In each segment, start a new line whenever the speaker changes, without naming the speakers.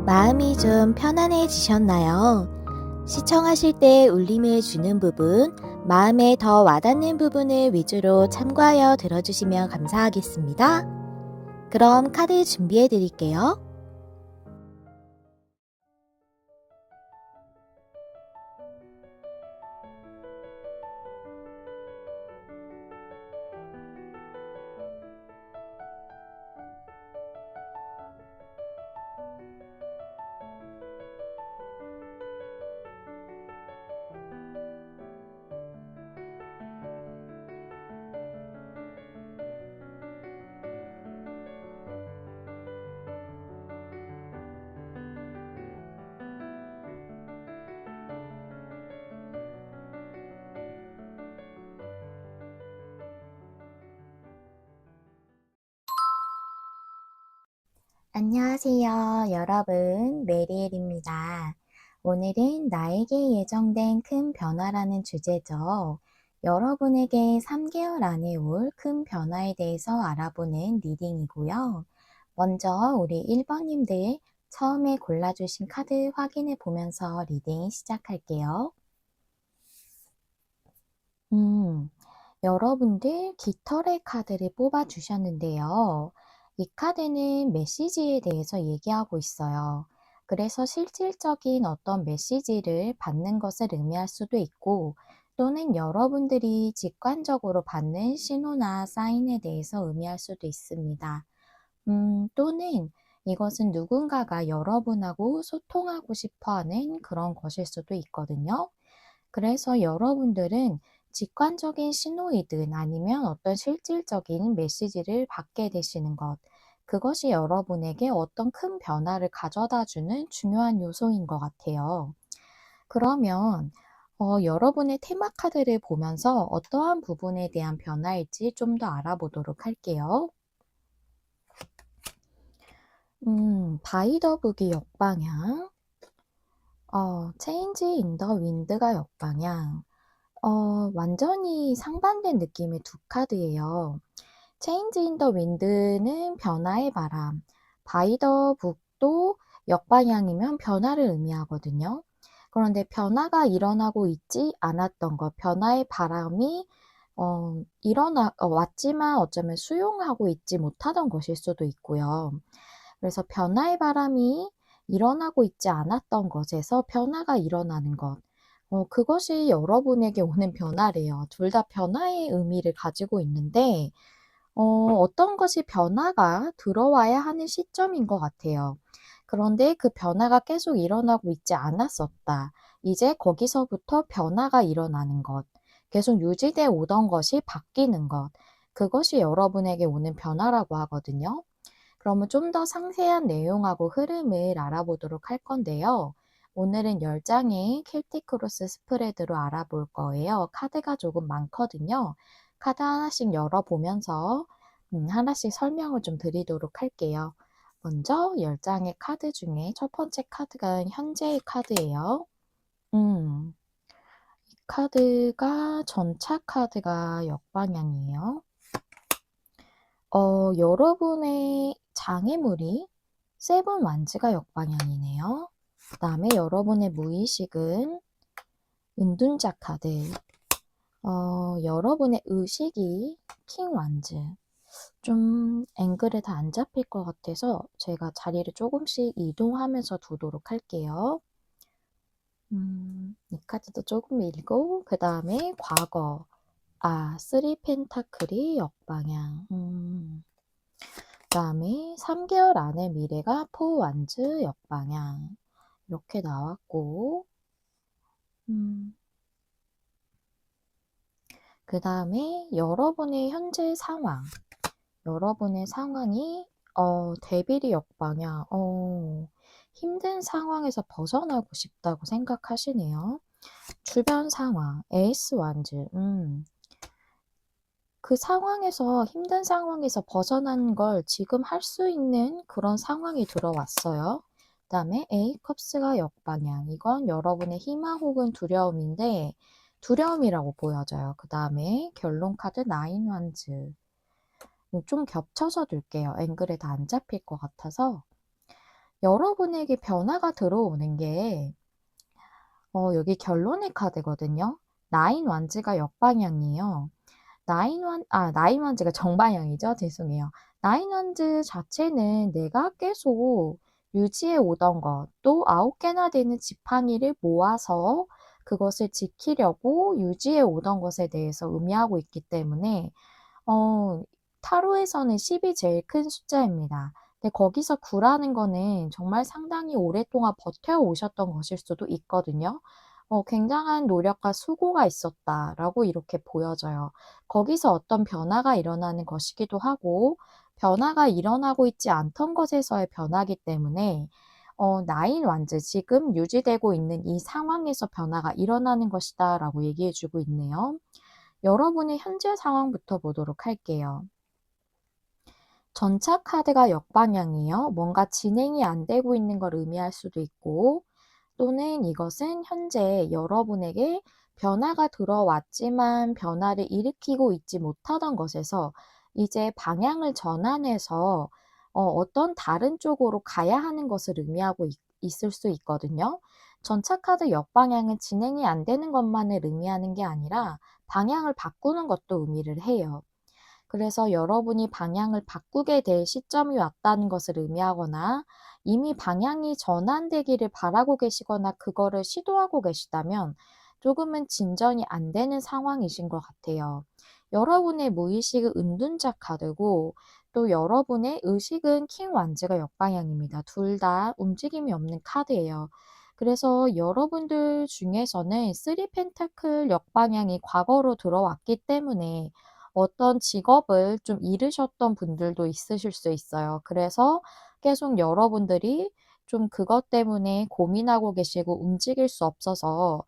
마음이 좀 편안해지셨나요? 시청하실 때 울림을 주는 부분, 마음에 더 와닿는 부분을 위주로 참고하여 들어주시면 감사하겠습니다. 그럼 카드 준비해 드릴게요. 안녕하세요, 여러분. 메리엘입니다. 오늘은 나에게 예정된 큰 변화라는 주제죠. 여러분에게 3개월 안에 올 큰 변화에 대해서 알아보는 리딩이고요. 먼저 우리 1번님들 처음에 골라주신 카드 확인해 보면서 리딩 시작할게요. 여러분들 깃털의 카드를 뽑아주셨는데요. 이 카드는 메시지에 대해서 얘기하고 있어요. 그래서 실질적인 어떤 메시지를 받는 것을 의미할 수도 있고, 또는 여러분들이 직관적으로 받는 신호나 사인에 대해서 의미할 수도 있습니다. 또는 이것은 누군가가 여러분하고 소통하고 싶어 하는 그런 것일 수도 있거든요. 그래서 여러분들은 직관적인 신호이든 아니면 어떤 실질적인 메시지를 받게 되시는 것, 그것이 여러분에게 어떤 큰 변화를 가져다 주는 중요한 요소인 것 같아요. 그러면 여러분의 테마 카드를 보면서 어떠한 부분에 대한 변화일지 좀 더 알아보도록 할게요. 바이 더 북이 역방향, 체인지 인 더 윈드가 역방향, 완전히 상반된 느낌의 두 카드예요. 체인지 인 더 윈드는 변화의 바람, 바이 더 북도 역방향이면 변화를 의미하거든요. 그런데 변화가 일어나고 있지 않았던 것, 변화의 바람이 왔지만 어쩌면 수용하고 있지 못하던 것일 수도 있고요. 그래서 변화의 바람이 일어나고 있지 않았던 것에서 변화가 일어나는 것, 그것이 여러분에게 오는 변화래요. 둘 다 변화의 의미를 가지고 있는데 어떤 것이 변화가 들어와야 하는 시점인 것 같아요. 그런데 그 변화가 계속 일어나고 있지 않았었다. 이제 거기서부터 변화가 일어나는 것, 계속 유지돼 오던 것이 바뀌는 것, 그것이 여러분에게 오는 변화라고 하거든요. 그러면 좀 더 상세한 내용하고 흐름을 알아보도록 할 건데요. 오늘은 10장의 켈틱 크로스 스프레드로 알아볼 거예요. 카드가 조금 많거든요. 카드 하나씩 열어보면서 하나씩 설명을 좀 드리도록 할게요. 먼저 10장의 카드 중에 첫 번째 카드가 현재의 카드예요. 이 카드가 전차 카드가 역방향이에요. 여러분의 장애물이 세븐 완즈가 역방향이네요. 그 다음에 여러분의 무의식은 은둔자 카드. 여러분의 의식이 킹 완즈. 좀 앵글에 다 안 잡힐 것 같아서 제가 자리를 조금씩 이동하면서 두도록 할게요. 이 카드도 조금 밀고, 그 다음에 과거. 쓰리 펜타클이 역방향. 그 다음에 3개월 안의 미래가 포 완즈 역방향. 이렇게 나왔고, 그 다음에 여러분의 현재 상황. 여러분의 상황이, 데빌이 역방향. 힘든 상황에서 벗어나고 싶다고 생각하시네요. 주변 상황, 에이스 완즈. 그 상황에서, 힘든 상황에서 벗어나는 걸 지금 할 수 있는 그런 상황이 들어왔어요. 그 다음에 A 컵스가 역방향. 이건 여러분의 희망 혹은 두려움인데, 두려움이라고 보여져요. 그 다음에 결론 카드 나인 완즈. 좀 겹쳐서 둘게요. 앵글에 다 안 잡힐 것 같아서. 여러분에게 변화가 들어오는 게 여기 결론의 카드거든요. 나인 완즈가 역방향이에요. 나인 완즈가 정방향이죠. 죄송해요. 나인 완즈 자체는 내가 계속 유지해 오던 것, 또 9개나 되는 지팡이를 모아서 그것을 지키려고 유지해 오던 것에 대해서 의미하고 있기 때문에 어 타로에서는 10이 제일 큰 숫자입니다. 근데 거기서 9라는 거는 정말 상당히 오랫동안 버텨 오셨던 것일 수도 있거든요. 굉장한 노력과 수고가 있었다라고 이렇게 보여져요. 거기서 어떤 변화가 일어나는 것이기도 하고 변화가 일어나고 있지 않던 것에서의 변화이기 때문에 나인 완즈 지금 유지되고 있는 이 상황에서 변화가 일어나는 것이다라고 얘기해 주고 있네요. 여러분의 현재 상황부터 보도록 할게요. 전차 카드가 역방향이에요. 뭔가 진행이 안 되고 있는 걸 의미할 수도 있고, 또는 이것은 현재 여러분에게 변화가 들어왔지만 변화를 일으키고 있지 못하던 것에서 이제 방향을 전환해서 어떤 다른 쪽으로 가야 하는 것을 의미하고 있을 수 있거든요. 전차 카드 역방향은 진행이 안 되는 것만을 의미하는 게 아니라 방향을 바꾸는 것도 의미를 해요. 그래서 여러분이 방향을 바꾸게 될 시점이 왔다는 것을 의미하거나 이미 방향이 전환되기를 바라고 계시거나 그거를 시도하고 계시다면 조금은 진전이 안 되는 상황이신 것 같아요. 여러분의 무의식은 은둔자 카드고 또 여러분의 의식은 킹 완즈가 역방향입니다. 둘 다 움직임이 없는 카드예요. 그래서 여러분들 중에서는 3 펜타클 역방향이 과거로 들어왔기 때문에 어떤 직업을 좀 잃으셨던 분들도 있으실 수 있어요. 그래서 계속 여러분들이 좀 그것 때문에 고민하고 계시고 움직일 수 없어서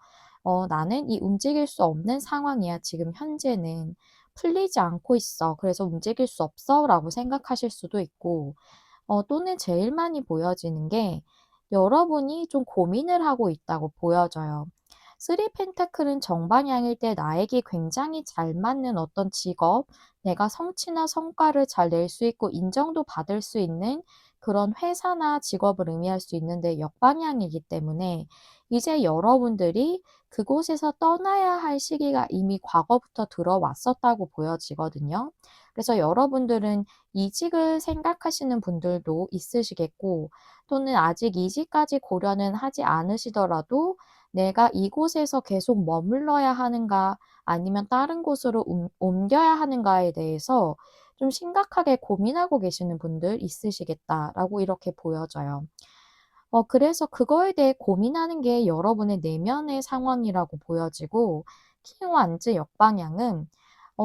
나는 이 움직일 수 없는 상황이야. 지금 현재는 풀리지 않고 있어. 그래서 움직일 수 없어. 라고 생각하실 수도 있고, 또는 제일 많이 보여지는 게 여러분이 좀 고민을 하고 있다고 보여져요. 3 펜타클은 정방향일 때 나에게 굉장히 잘 맞는 어떤 직업, 내가 성취나 성과를 잘 낼 수 있고 인정도 받을 수 있는 그런 회사나 직업을 의미할 수 있는데 역방향이기 때문에 이제 여러분들이 그곳에서 떠나야 할 시기가 이미 과거부터 들어왔었다고 보여지거든요. 그래서 여러분들은 이직을 생각하시는 분들도 있으시겠고, 또는 아직 이직까지 고려는 하지 않으시더라도 내가 이곳에서 계속 머물러야 하는가 아니면 다른 곳으로 옮겨야 하는가에 대해서 좀 심각하게 고민하고 계시는 분들 있으시겠다라고 이렇게 보여져요. 그래서 그거에 대해 고민하는 게 여러분의 내면의 상황이라고 보여지고, 킹완즈 역방향은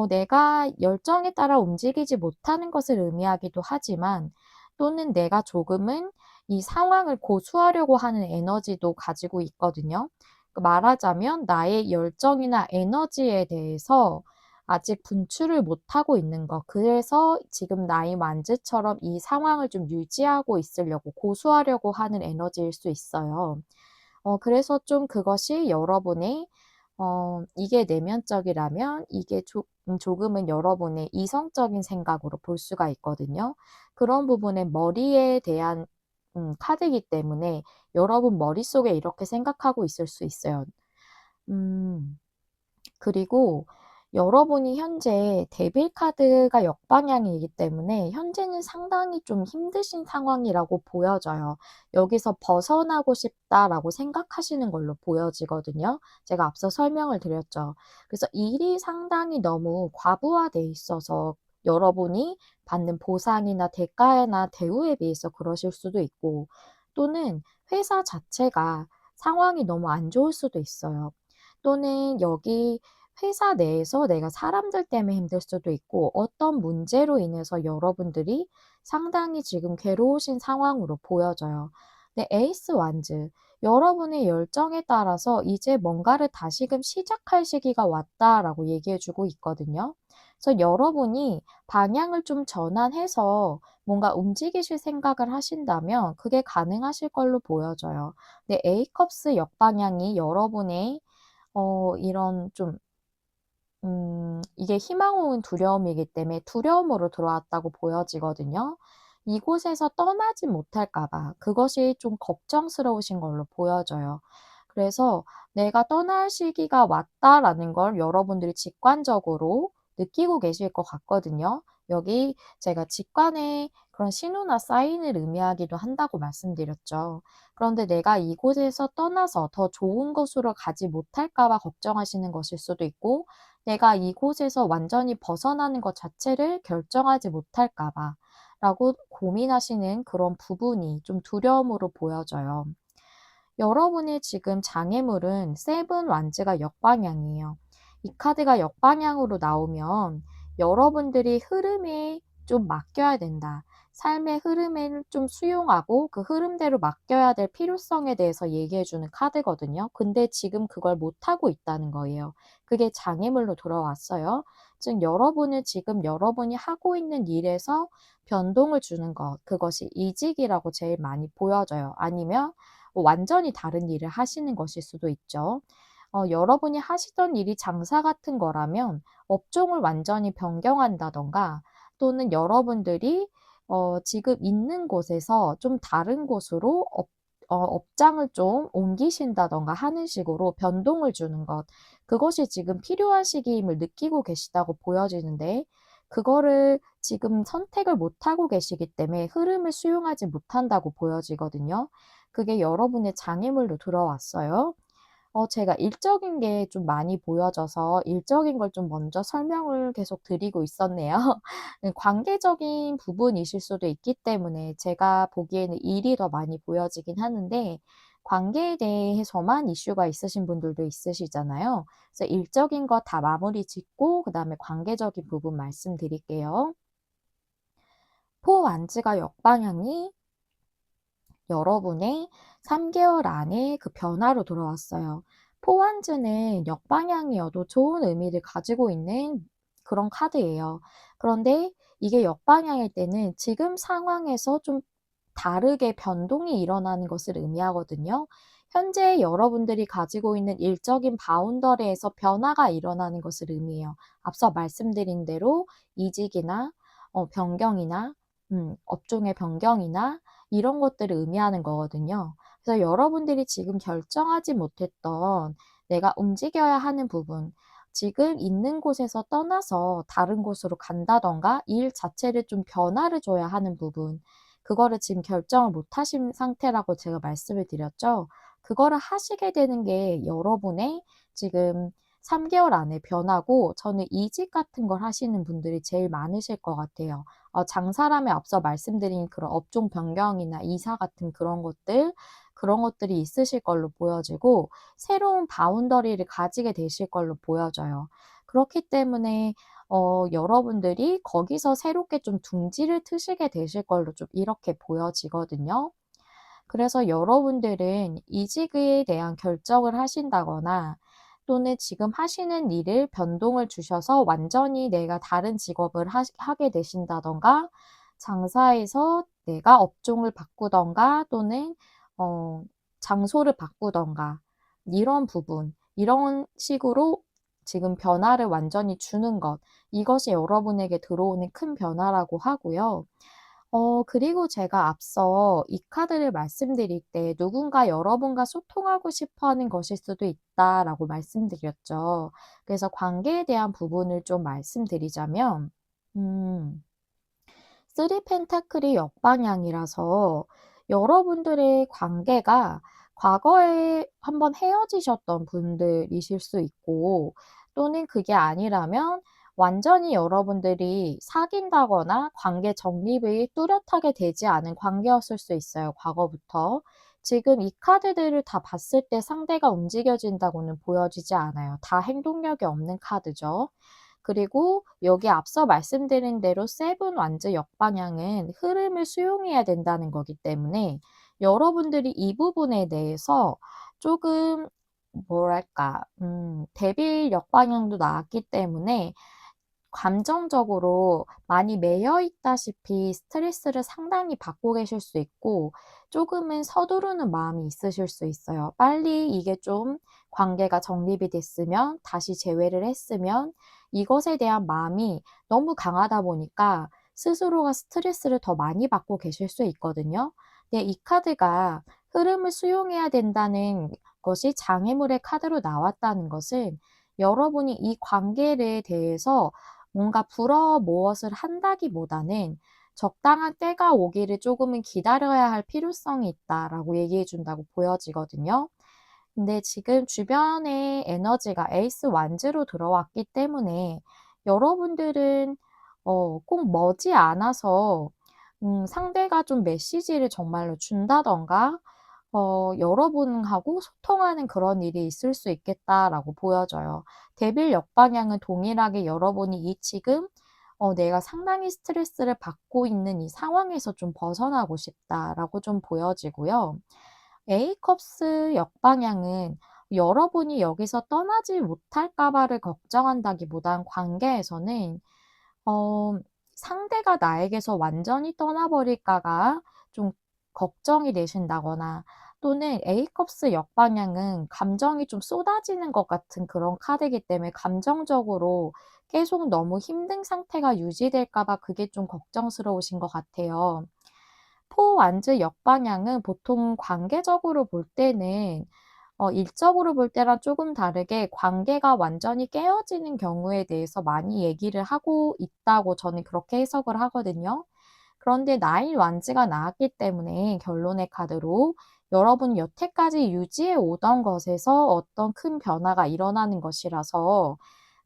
내가 열정에 따라 움직이지 못하는 것을 의미하기도 하지만, 또는 내가 조금은 이 상황을 고수하려고 하는 에너지도 가지고 있거든요. 말하자면 나의 열정이나 에너지에 대해서 아직 분출을 못하고 있는 것. 그래서 지금 나의 만즈처럼 이 상황을 좀 유지하고 있으려고 고수하려고 하는 에너지일 수 있어요. 그래서 좀 그것이 여러분의 이게 내면적이라면 이게 조금은 여러분의 이성적인 생각으로 볼 수가 있거든요. 그런 부분에 머리에 대한 카드이기 때문에 여러분 머릿속에 이렇게 생각하고 있을 수 있어요. 음. 그리고 여러분이 현재 데빌 카드가 역방향이기 때문에 현재는 상당히 좀 힘드신 상황이라고 보여져요. 여기서 벗어나고 싶다라고 생각하시는 걸로 보여지거든요. 제가 앞서 설명을 드렸죠. 그래서 일이 상당히 너무 과부하돼 있어서 여러분이 받는 보상이나 대가나 대우에 비해서 그러실 수도 있고, 또는 회사 자체가 상황이 너무 안 좋을 수도 있어요. 또는 여기 회사 내에서 내가 사람들 때문에 힘들 수도 있고 어떤 문제로 인해서 여러분들이 상당히 지금 괴로우신 상황으로 보여져요. 네, 에이스 완즈. 여러분의 열정에 따라서 이제 뭔가를 다시금 시작할 시기가 왔다라고 얘기해 주고 있거든요. 그래서 여러분이 방향을 좀 전환해서 뭔가 움직이실 생각을 하신다면 그게 가능하실 걸로 보여져요. 근데 A컵스 역방향이 여러분의 이런 좀 이게 희망 혹은 두려움이기 때문에 두려움으로 들어왔다고 보여지거든요. 이곳에서 떠나지 못할까 봐 그것이 좀 걱정스러우신 걸로 보여져요. 그래서 '내가 떠날 시기가 왔다.'라는 걸 여러분들이 직관적으로 느끼고 계실 것 같거든요. 여기 제가 직관의 그런 신호나 사인을 의미하기도 한다고 말씀드렸죠. 그런데 내가 이곳에서 떠나서 더 좋은 곳으로 가지 못할까 봐 걱정하시는 것일 수도 있고, 내가 이곳에서 완전히 벗어나는 것 자체를 결정하지 못할까 봐 라고 고민하시는 그런 부분이 좀 두려움으로 보여져요. 여러분의 지금 장애물은 세븐 완즈가 역방향이에요. 이 카드가 역방향으로 나오면 여러분들이 흐름에 좀 맡겨야 된다. 삶의 흐름을 좀 수용하고 그 흐름대로 맡겨야 될 필요성에 대해서 얘기해 주는 카드거든요. 근데 지금 그걸 못하고 있다는 거예요. 그게 장애물로 들어왔어요. 즉 여러분은 지금 여러분이 하고 있는 일에서 변동을 주는 것, 그것이 이직이라고 제일 많이 보여져요. 아니면 완전히 다른 일을 하시는 것일 수도 있죠. 여러분이 하시던 일이 장사 같은 거라면 업종을 완전히 변경한다든가, 또는 여러분들이 지금 있는 곳에서 좀 다른 곳으로 업장을 좀 옮기신다든가 하는 식으로 변동을 주는 것, 그것이 지금 필요한 시기임을 느끼고 계시다고 보여지는데, 그거를 지금 선택을 못하고 계시기 때문에 흐름을 수용하지 못한다고 보여지거든요. 그게 여러분의 장애물로 들어왔어요. 제가 일적인 게 좀 많이 보여져서 일적인 걸 좀 먼저 설명을 계속 드리고 있었네요. 네, 관계적인 부분이실 수도 있기 때문에 제가 보기에는 일이 더 많이 보여지긴 하는데, 관계에 대해서만 이슈가 있으신 분들도 있으시잖아요. 그래서 일적인 거 다 마무리 짓고 그다음에 관계적인 부분 말씀드릴게요. 포완즈가 역방향이 여러분의 3개월 안에 그 변화로 돌아왔어요. 포완즈는 역방향이어도 좋은 의미를 가지고 있는 그런 카드예요. 그런데 이게 역방향일 때는 지금 상황에서 좀 다르게 변동이 일어나는 것을 의미하거든요. 현재 여러분들이 가지고 있는 일적인 바운더리에서 변화가 일어나는 것을 의미해요. 앞서 말씀드린 대로 이직이나 변경이나 업종의 변경이나 이런 것들을 의미하는 거거든요. 그래서 여러분들이 지금 결정하지 못했던 내가 움직여야 하는 부분, 지금 있는 곳에서 떠나서 다른 곳으로 간다든가 일 자체를 좀 변화를 줘야 하는 부분, 그거를 지금 결정을 못 하신 상태라고 제가 말씀을 드렸죠. 그거를 하시게 되는 게 여러분의 지금 3개월 안에 변하고, 저는 이직 같은 걸 하시는 분들이 제일 많으실 것 같아요. 장사라면 앞서 말씀드린 그런 업종 변경이나 이사 같은 그런 것들이 있으실 걸로 보여지고, 새로운 바운더리를 가지게 되실 걸로 보여져요. 그렇기 때문에 여러분들이 거기서 새롭게 좀 둥지를 트시게 되실 걸로 좀 이렇게 보여지거든요. 그래서 여러분들은 이직에 대한 결정을 하신다거나, 또는 지금 하시는 일을 변동을 주셔서 완전히 내가 다른 직업을 하게 되신다던가, 장사에서 내가 업종을 바꾸던가, 또는 어 장소를 바꾸던가, 이런 부분, 이런 식으로 지금 변화를 완전히 주는 것, 이것이 여러분에게 들어오는 큰 변화라고 하고요. 그리고 제가 앞서 이 카드를 말씀드릴 때 누군가 여러분과 소통하고 싶어 하는 것일 수도 있다라고 말씀드렸죠. 그래서 관계에 대한 부분을 좀 말씀드리자면, 음, 쓰리 펜타클이 역방향이라서 여러분들의 관계가 과거에 한번 헤어지셨던 분들이실 수 있고, 또는 그게 아니라면 완전히 여러분들이 사귄다거나 관계 정립이 뚜렷하게 되지 않은 관계였을 수 있어요, 과거부터. 지금 이 카드들을 다 봤을 때 상대가 움직여진다고는 보여지지 않아요. 다 행동력이 없는 카드죠. 그리고 여기 앞서 말씀드린 대로 세븐 완즈 역방향은 흐름을 수용해야 된다는 거기 때문에, 여러분들이 이 부분에 대해서 조금 뭐랄까 데빌 역방향도 나왔기 때문에 감정적으로 많이 매여 있다시피 스트레스를 상당히 받고 계실 수 있고, 조금은 서두르는 마음이 있으실 수 있어요. 빨리 이게 좀 관계가 정립이 됐으면, 다시 재회를 했으면, 이것에 대한 마음이 너무 강하다 보니까 스스로가 스트레스를 더 많이 받고 계실 수 있거든요. 근데 이 카드가 흐름을 수용해야 된다는 것이 장애물의 카드로 나왔다는 것은 여러분이 이 관계에 대해서 뭔가 불어 무엇을 한다기보다는 적당한 때가 오기를 조금은 기다려야 할 필요성이 있다라고 얘기해 준다고 보여지거든요. 근데 지금 주변에 에너지가 에이스 완즈로 들어왔기 때문에 여러분들은 꼭 머지않아서 상대가 좀 메시지를 정말로 준다든가 여러분하고 소통하는 그런 일이 있을 수 있겠다라고 보여져요. 데빌 역방향은 동일하게 여러분이 이 지금 내가 상당히 스트레스를 받고 있는 이 상황에서 좀 벗어나고 싶다라고 좀 보여지고요. A컵스 역방향은 여러분이 여기서 떠나지 못할까 봐를 걱정한다기보단 관계에서는 어 상대가 나에게서 완전히 떠나버릴까가 좀 걱정이 되신다거나, 또는 A컵스 역방향은 감정이 좀 쏟아지는 것 같은 그런 카드이기 때문에 감정적으로 계속 너무 힘든 상태가 유지될까 봐 그게 좀 걱정스러우신 것 같아요. 포 완즈 역방향은 보통 관계적으로 볼 때는 일적으로 볼 때랑 조금 다르게 관계가 완전히 깨어지는 경우에 대해서 많이 얘기를 하고 있다고 저는 그렇게 해석을 하거든요. 그런데 나인 완즈가 나왔기 때문에 결론의 카드로 여러분 여태까지 유지해 오던 것에서 어떤 큰 변화가 일어나는 것이라서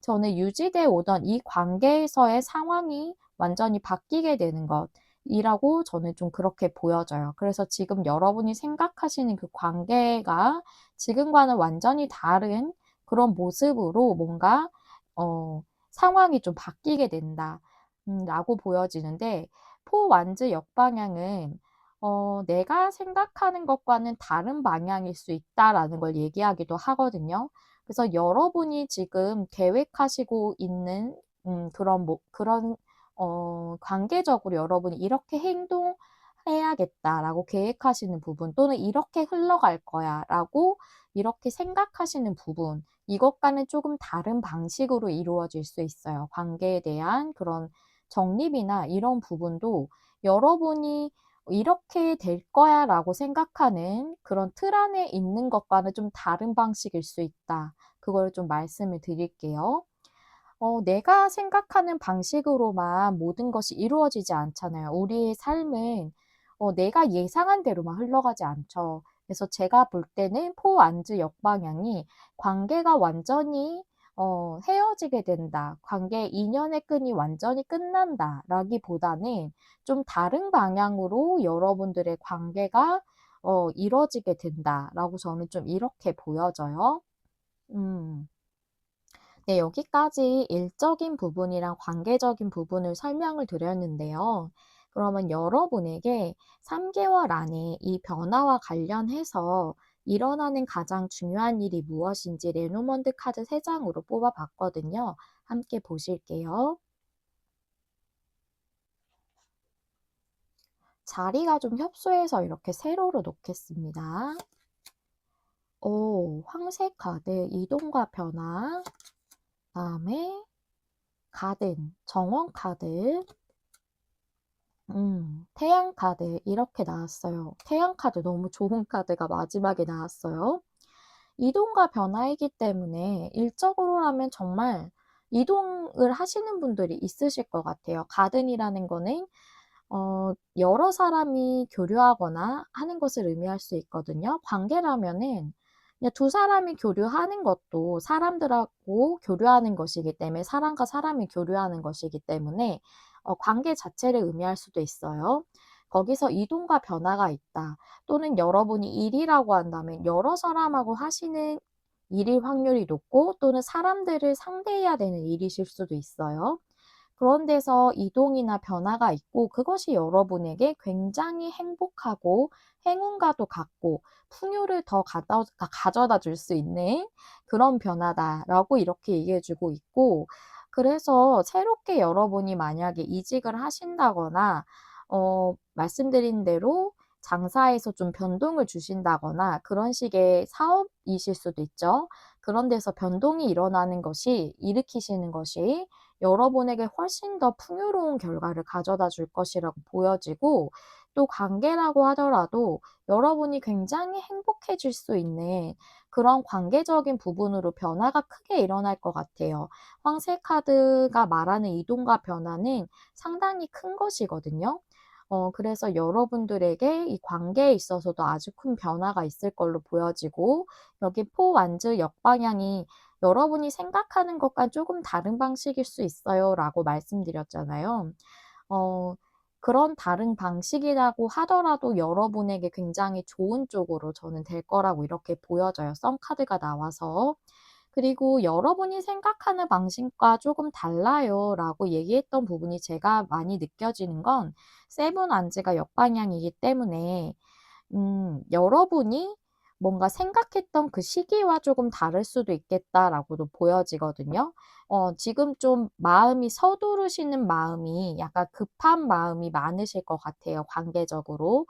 저는 유지돼 오던 이 관계에서의 상황이 완전히 바뀌게 되는 것이라고 저는 좀 그렇게 보여져요. 그래서 지금 여러분이 생각하시는 그 관계가 지금과는 완전히 다른 그런 모습으로 뭔가 상황이 좀 바뀌게 된다 라고 보여지는데, 포 완즈 역방향은 내가 생각하는 것과는 다른 방향일 수 있다라는 걸 얘기하기도 하거든요. 그래서 여러분이 지금 계획하시고 있는 그런 관계적으로 여러분이 '이렇게 행동해야겠다.'라고 계획하시는 부분, 또는 '이렇게 흘러갈 거야.'라고 이렇게 생각하시는 부분, 이것과는 조금 다른 방식으로 이루어질 수 있어요. 관계에 대한 그런 정립이나 이런 부분도 여러분이 '이렇게 될 거야.'라고 생각하는 그런 틀 안에 있는 것과는 좀 다른 방식일 수 있다. 그걸 좀 말씀을 드릴게요. 내가 생각하는 방식으로만 모든 것이 이루어지지 않잖아요. 우리의 삶은 내가 예상한 대로만 흘러가지 않죠. 그래서 제가 볼 때는 포 안즈 역방향이 관계가 완전히 헤어지게 된다, 관계 인연의 끈이 완전히 끝난다라기보다는 좀 다른 방향으로 여러분들의 관계가 이루어지게 된다라고 저는 좀 이렇게 보여져요. 음. 네, 여기까지 일적인 부분이랑 관계적인 부분을 설명을 드렸는데요. 그러면 여러분에게 3개월 안에 이 변화와 관련해서 일어나는 가장 중요한 일이 무엇인지 레노먼드 카드 3장으로 뽑아봤거든요. 함께 보실게요. 자리가 좀 협소해서 이렇게 세로로 놓겠습니다. 오, 황색 카드, 이동과 변화. 다음에 가든, 정원 카드. 태양 카드 이렇게 나왔어요. 태양 카드 너무 좋은 카드가 마지막에 나왔어요. 이동과 변화이기 때문에 일적으로라면 정말 이동을 하시는 분들이 있으실 것 같아요. 가든이라는 거는 여러 사람이 교류하거나 하는 것을 의미할 수 있거든요. 관계라면은 그냥 두 사람이 교류하는 것도 사람들하고 교류하는 것이기 때문에, 사람과 사람이 교류하는 것이기 때문에 관계 자체를 의미할 수도 있어요. 거기서 이동과 변화가 있다. 또는 여러분이 일이라고 한다면 여러 사람하고 하시는 일일 확률이 높고, 또는 사람들을 상대해야 되는 일이실 수도 있어요. 그런 데서 이동이나 변화가 있고, 그것이 여러분에게 굉장히 행복하고 행운과도 같고 풍요를 더 가져다 줄 수 있는 그런 변화다라고 이렇게 얘기해 주고 있고, 그래서 새롭게 여러분이 만약에 이직을 하신다거나 말씀드린 대로 장사에서 좀 변동을 주신다거나 그런 식의 사업이실 수도 있죠. 그런 데서 변동이 일어나는 것이, 일으키시는 것이 여러분에게 훨씬 더 풍요로운 결과를 가져다 줄 것이라고 보여지고, 또 관계라고 하더라도 여러분이 굉장히 행복해질 수 있는 그런 관계적인 부분으로 변화가 크게 일어날 것 같아요. 황새 카드가 말하는 이동과 변화는 상당히 큰 것이거든요. 그래서 여러분들에게 이 관계에 있어서도 아주 큰 변화가 있을 걸로 보여지고, 여기 포완즈 역방향이 여러분이 생각하는 것과 조금 다른 방식일 수 있어요 라고 말씀드렸잖아요. 어, 그런 다른 방식이라고 하더라도 여러분에게 굉장히 좋은 쪽으로 저는 될 거라고 이렇게 보여져요. 썬 카드가 나와서. 그리고 여러분이 생각하는 방식과 조금 달라요 라고 얘기했던 부분이 제가 많이 느껴지는 건 세븐 안즈가 역방향이기 때문에 여러분이 뭔가 생각했던 그 시기와 조금 다를 수도 있겠다라고도 보여지거든요. 지금 좀 마음이 서두르시는 마음이 약간 급한 마음이 많으실 것 같아요, 관계적으로.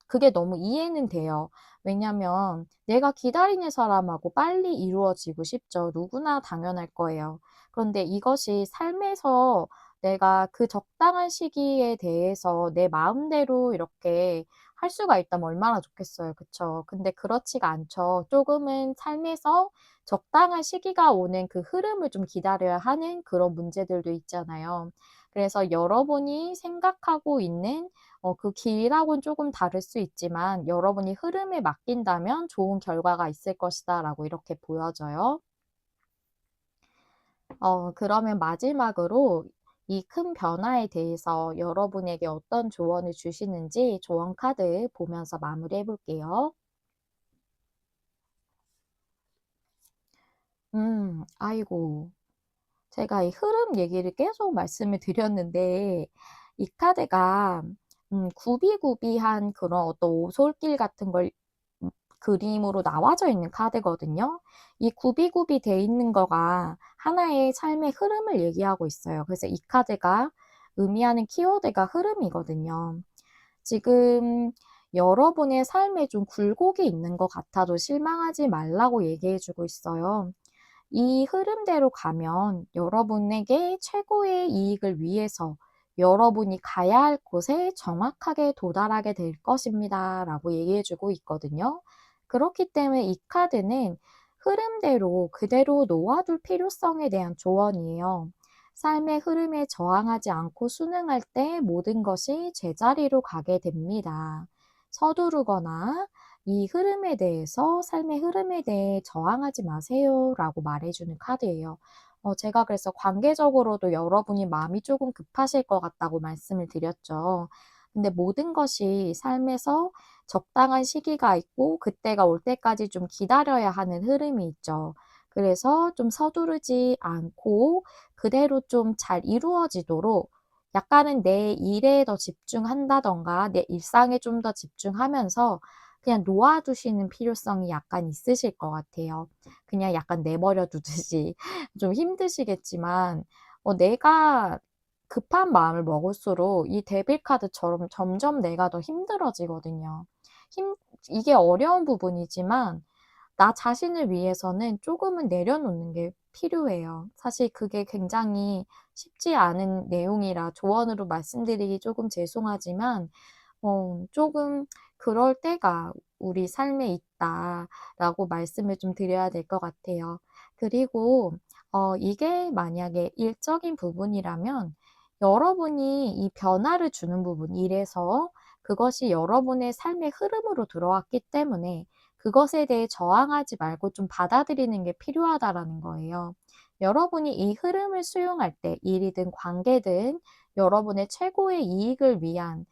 그게 너무 이해는 돼요. 왜냐면 내가 기다리는 사람하고 빨리 이루어지고 싶죠. 누구나 당연할 거예요. 그런데 이것이 삶에서 내가 그 적당한 시기에 대해서 내 마음대로 이렇게 할 수가 있다면 얼마나 좋겠어요. 그쵸? 근데 그렇지가 않죠. 조금은 삶에서 적당한 시기가 오는 그 흐름을 좀 기다려야 하는 그런 문제들도 있잖아요. 그래서 여러분이 생각하고 있는 그 길하고는 조금 다를 수 있지만 여러분이 흐름에 맡긴다면 좋은 결과가 있을 것이다라고 이렇게 보여져요. 그러면 마지막으로 이 큰 변화에 대해서 여러분에게 어떤 조언을 주시는지 조언 카드 보면서 마무리해 볼게요. 아이고. 제가 이 흐름 얘기를 계속 말씀을 드렸는데, 이 카드가 구비구비한 그런 어떤 오솔길 같은 걸 그림으로 나와져 있는 카드거든요. 이 구비구비 돼 있는 거가 하나의 삶의 흐름을 얘기하고 있어요. 그래서 이 카드가 의미하는 키워드가 흐름이거든요. 지금 여러분의 삶에 좀 굴곡이 있는 것 같아도 실망하지 말라고 얘기해 주고 있어요. 이 흐름대로 가면 여러분에게 최고의 이익을 위해서 여러분이 가야 할 곳에 정확하게 도달하게 될 것입니다 라고 얘기해 주고 있거든요. 그렇기 때문에 이 카드는 흐름대로 그대로 놓아둘 필요성에 대한 조언이에요. 삶의 흐름에 저항하지 않고 순응할 때 모든 것이 제자리로 가게 됩니다. 서두르거나 이 흐름에 대해서, 삶의 흐름에 대해 저항하지 마세요 라고 말해주는 카드예요. 제가 그래서 관계적으로도 여러분이 마음이 조금 급하실 것 같다고 말씀을 드렸죠. 근데 모든 것이 삶에서 적당한 시기가 있고 그때가 올 때까지 좀 기다려야 하는 흐름이 있죠. 그래서 좀 서두르지 않고 그대로 좀 잘 이루어지도록 약간은 내 일에 더 집중한다던가 내 일상에 좀 더 집중하면서 그냥 놓아두시는 필요성이 약간 있으실 것 같아요. 그냥 약간 내버려 두듯이 좀 힘드시겠지만 내가 급한 마음을 먹을수록 이 데빌 카드처럼 점점 내가 더 힘들어지거든요. 힘 이게 어려운 부분이지만 나 자신을 위해서는 조금은 내려놓는 게 필요해요. 사실 그게 굉장히 쉽지 않은 내용이라 조언으로 말씀드리기 조금 죄송하지만 조금 "그럴 때가 우리 삶에 있다."라고 말씀을 좀 드려야 될 것 같아요. 그리고 이게 만약에 일적인 부분이라면 여러분이 이 변화를 주는 부분, 일에서 그것이 여러분의 삶의 흐름으로 들어왔기 때문에 그것에 대해 저항하지 말고 좀 받아들이는 게 필요하다라는 거예요. 여러분이 이 흐름을 수용할 때 일이든 관계든 여러분의 최고의 이익을 위한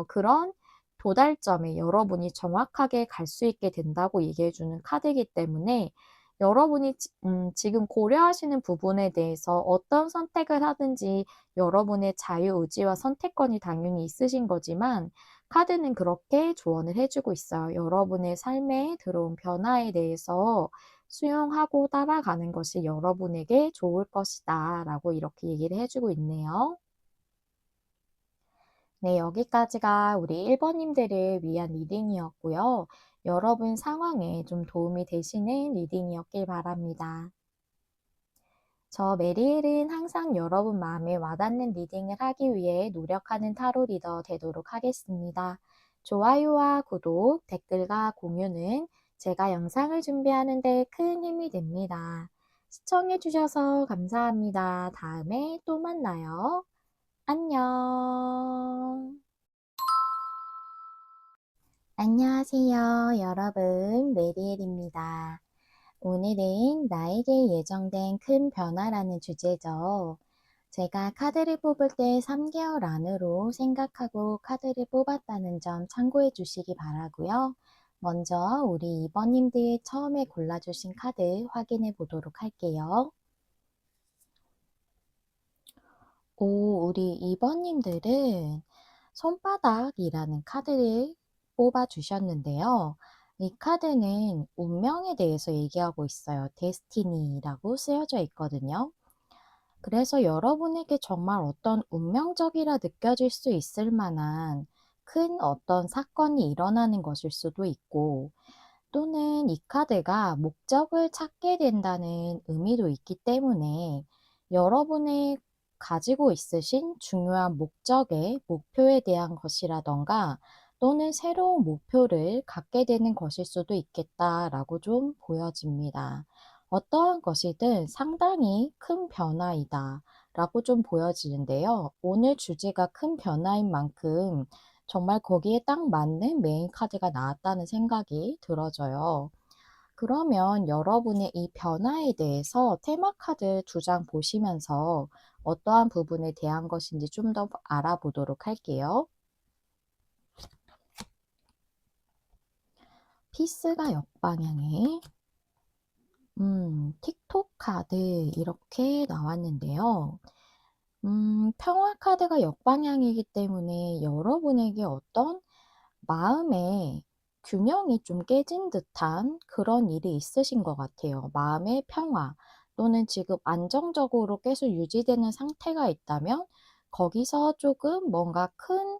그런 도달점에 여러분이 정확하게 갈 수 있게 된다고 얘기해 주는 카드이기 때문에 여러분이 지금 고려하시는 부분에 대해서 어떤 선택을 하든지 여러분의 자유의지와 선택권이 당연히 있으신 거지만 카드는 그렇게 조언을 해 주고 있어요. 여러분의 삶에 들어온 변화에 대해서 수용하고 따라가는 것이 여러분에게 좋을 것이다 라고 이렇게 얘기를 해 주고 있네요. 네, 여기까지가 우리 1번 님들을 위한 리딩이었고요. 여러분 상황에 좀 도움이 되시는 리딩이었길 바랍니다. 저 메리엘은 항상 여러분 마음에 와닿는 리딩을 하기 위해 노력하는 타로 리더 되도록 하겠습니다. 좋아요와 구독, 댓글과 공유는 제가 영상을 준비하는 데 큰 힘이 됩니다. 시청해주셔서 감사합니다. 다음에 또 만나요. 안녕. 안녕하세요, 여러분. 메리엘입니다. 오늘은 나에게 예정된 큰 변화라는 주제죠. 제가 카드를 뽑을 때 3개월 안으로 생각하고 카드를 뽑았다는 점 참고해 주시기 바라고요. 먼저 우리 2번님들 처음에 골라주신 카드 확인해 보도록 할게요. 우리 2번님들은 손바닥이라는 카드를 뽑아주셨는데요. 이 카드는 운명에 대해서 얘기하고 있어요. 데스티니라고 쓰여져 있거든요. 그래서 여러분에게 정말 어떤 운명적이라 느껴질 수 있을 만한 큰 어떤 사건이 일어나는 것일 수도 있고, 또는 이 카드가 목적을 찾게 된다는 의미도 있기 때문에 여러분의 가지고 있으신 중요한 목표에 대한 것이라던가 또는 새로운 목표를 갖게 되는 것일 수도 있겠다라고 좀 보여집니다. 어떠한 것이든 상당히 큰 변화이다 라고 좀 보여지는데요. 오늘 주제가 큰 변화인 만큼 정말 거기에 딱 맞는 메인 카드가 나왔다는 생각이 들어져요. 그러면 여러분의 이 변화에 대해서 테마 카드 2장 보시면서 어떠한 부분에 대한 것인지 좀 더 알아보도록 할게요. 피스가 역방향에 틱톡 카드 이렇게 나왔는데요. 평화 카드가 역방향이기 때문에 여러분에게 어떤 마음의 균형이 좀 깨진 듯한 그런 일이 있으신 것 같아요. 마음의 평화 또는 지금 안정적으로 계속 유지되는 상태가 있다면 거기서 조금 뭔가 큰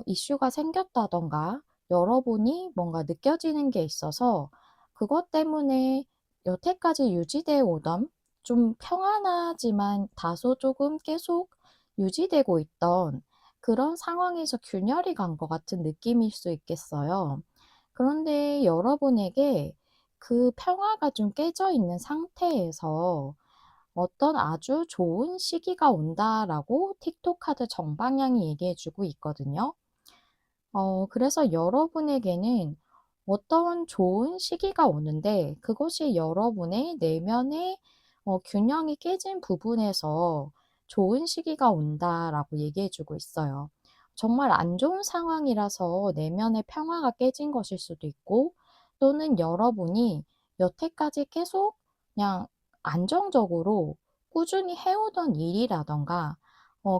이슈가 생겼다던가 여러분이 뭔가 느껴지는 게 있어서 그것 때문에 여태까지 유지되어 오던 좀 평안하지만 다소 조금 계속 유지되고 있던 그런 상황에서 균열이 간 것 같은 느낌일 수 있겠어요. 그런데 여러분에게 그 평화가 좀 깨져 있는 상태에서 어떤 아주 좋은 시기가 온다라고 틱톡 카드 정방향이 얘기해 주고 있거든요. 그래서 여러분에게는 어떤 좋은 시기가 오는데 그것이 여러분의 내면의 균형이 깨진 부분에서 좋은 시기가 온다라고 얘기해 주고 있어요. 정말 안 좋은 상황이라서 내면의 평화가 깨진 것일 수도 있고 또는 여러분이 여태까지 계속 그냥 안정적으로 꾸준히 해오던 일이라던가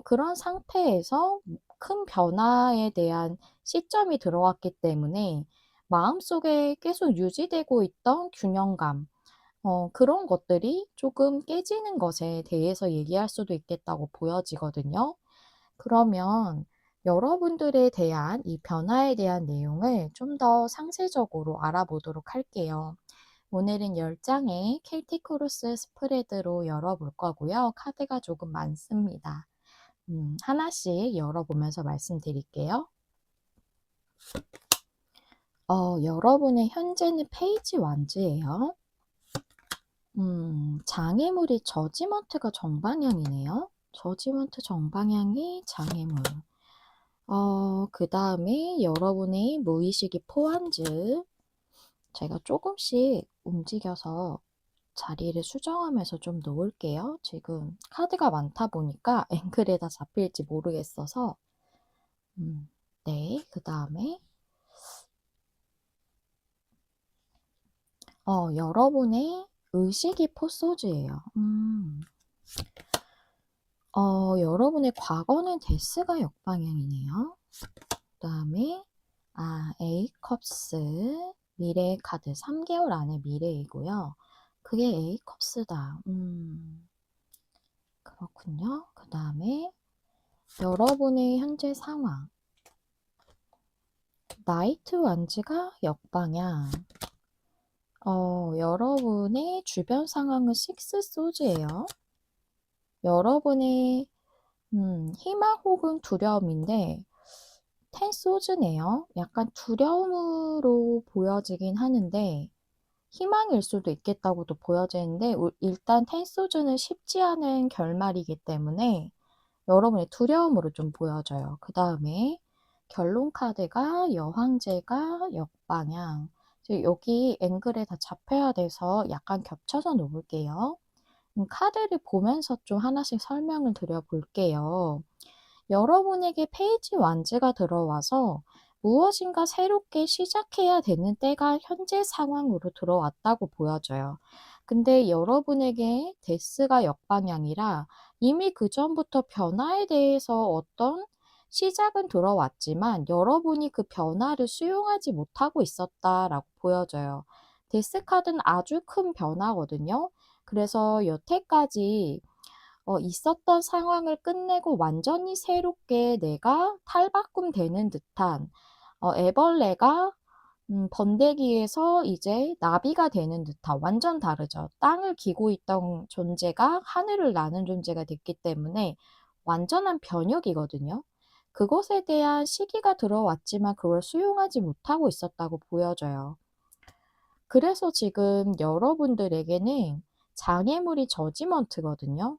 그런 상태에서 큰 변화에 대한 시점이 들어왔기 때문에 마음속에 계속 유지되고 있던 균형감, 그런 것들이 조금 깨지는 것에 대해서 얘기할 수도 있겠다고 보여지거든요. 그러면 여러분들에 대한 이 변화에 대한 내용을 좀 더 상세적으로 알아보도록 할게요. 오늘은 10장의 켈틱 크로스 스프레드로 열어볼 거고요. 카드가 조금 많습니다. 하나씩 열어보면서 말씀드릴게요. 여러분의 현재는 페이지 완즈예요. 장애물이 저지먼트가 정방향이네요. 저지먼트 정방향이 장애물. 그 다음에 여러분의 무의식이 포환즈. 제가 조금씩 움직여서 자리를 수정하면서 좀 놓을게요. 지금 카드가 많다 보니까 앵글에다 잡힐지 모르겠어서. 네, 그 다음에 여러분의 의식이 포소즈예요. 여러분의 과거는 데스가 역방향이네요. 그 다음에 A컵스 미래의 카드 3개월 안에 미래이고요. 그게 A컵스다. 그렇군요. 그 다음에 여러분의 현재 상황 나이트 완즈가 역방향. 여러분의 주변 상황은 식스 소즈예요. 여러분의 희망 혹은 두려움인데 텐 소즈네요. 약간 두려움으로 보여지긴 하는데 희망일 수도 있겠다고도 보여지는데 일단 텐 소즈는 쉽지 않은 결말이기 때문에 여러분의 두려움으로 좀 보여져요. 그다음에 결론 카드가 여황제가 역방향. 여기 앵글에 다 잡혀야 돼서 약간 겹쳐서 놓을게요. 카드를 보면서 좀 하나씩 설명을 드려 볼게요. 여러분에게 페이지 완즈가 들어와서 무엇인가 새롭게 시작해야 되는 때가 현재 상황으로 들어왔다고 보여져요. 근데 여러분에게 데스가 역방향이라 이미 그전부터 변화에 대해서 어떤 시작은 들어왔지만 여러분이 그 변화를 수용하지 못하고 있었다라고 보여져요. 데스 카드는 아주 큰 변화거든요. 그래서 여태까지 있었던 상황을 끝내고 완전히 새롭게 내가 탈바꿈되는 듯한 애벌레가 번데기에서 이제 나비가 되는 듯한 완전 다르죠. 땅을 기고 있던 존재가 하늘을 나는 존재가 됐기 때문에 완전한 변혁이거든요. 그것에 대한 시기가 들어왔지만 그걸 수용하지 못하고 있었다고 보여져요. 그래서 지금 여러분들에게는 장애물이 저지먼트거든요.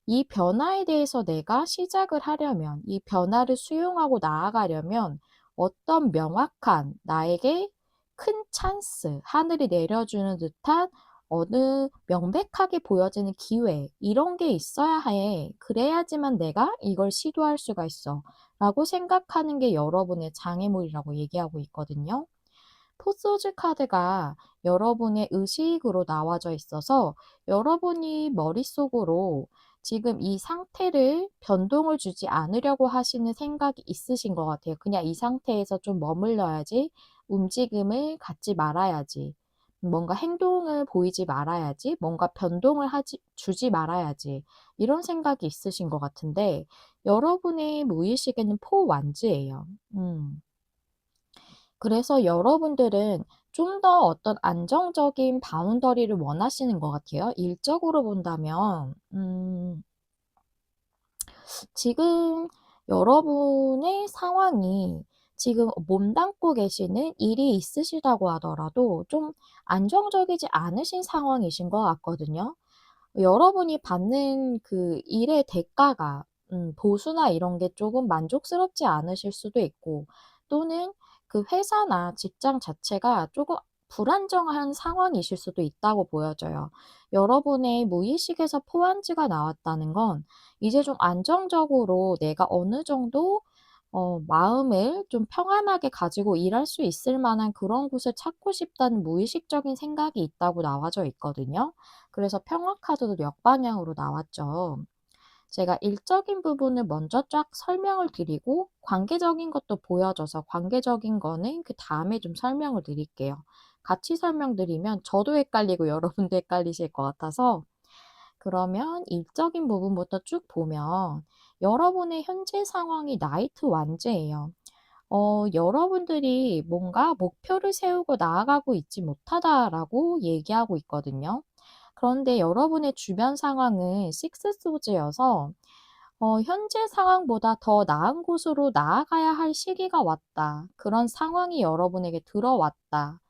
이 변화에 대해서 내가 시작을 하려면, 이 변화를 수용하고 나아가려면 어떤 명확한 나에게 큰 찬스, 하늘이 내려주는 듯한 어느 명백하게 보여지는 기회, 이런 게 있어야 해. 그래야지만 내가 이걸 시도할 수가 있어. 라고 생각하는 게 여러분의 장애물이라고 얘기하고 있거든요. 포소즈 카드가 여러분의 의식으로 나와져 있어서 여러분이 머릿속으로 지금 이 상태를 변동을 주지 않으려고 하시는 생각이 있으신 것 같아요. 그냥 이 상태에서 좀 머물러야지, 움직임을 갖지 말아야지, 뭔가 행동을 보이지 말아야지, 뭔가 변동을 주지 말아야지, 이런 생각이 있으신 것 같은데, 여러분의 무의식에는 포완즈예요. 그래서 여러분들은 좀 더 어떤 안정적인 바운더리를 원하시는 것 같아요. 일적으로 본다면, 지금 여러분의 상황이 지금 몸담고 계시는 일이 있으시다고 하더라도 좀 안정적이지 않으신 상황이신 것 같거든요. 여러분이 받는 그 일의 대가가 보수나 이런 게 조금 만족스럽지 않으실 수도 있고 또는 그 회사나 직장 자체가 조금 불안정한 상황이실 수도 있다고 보여져요. 여러분의 무의식에서 포환지가 나왔다는 건 이제 좀 안정적으로 내가 어느 정도 마음을 좀 평안하게 가지고 일할 수 있을 만한 그런 곳을 찾고 싶다는 무의식적인 생각이 있다고 나와져 있거든요. 그래서 평화 카드도 역방향으로 나왔죠. 제가 일적인 부분을 먼저 쫙 설명을 드리고 관계적인 것도 보여줘서 관계적인 거는 그다음에 좀 설명을 드릴게요. 같이 설명드리면 저도 헷갈리고 여러분도 헷갈리실 것 같아서 그러면 일적인 부분부터 쭉 보면 여러분의 현재 상황이 나이트 완즈예요. 여러분들이 뭔가 목표를 세우고 나아가고 있지 못하다라고 얘기하고 있거든요. 그런데 여러분의 주변 상황은 식스 소즈여서 현재 상황보다 더 나은 곳으로 나아가야 할 시기가 왔다. 그런 상황이 여러분에게 들어왔다.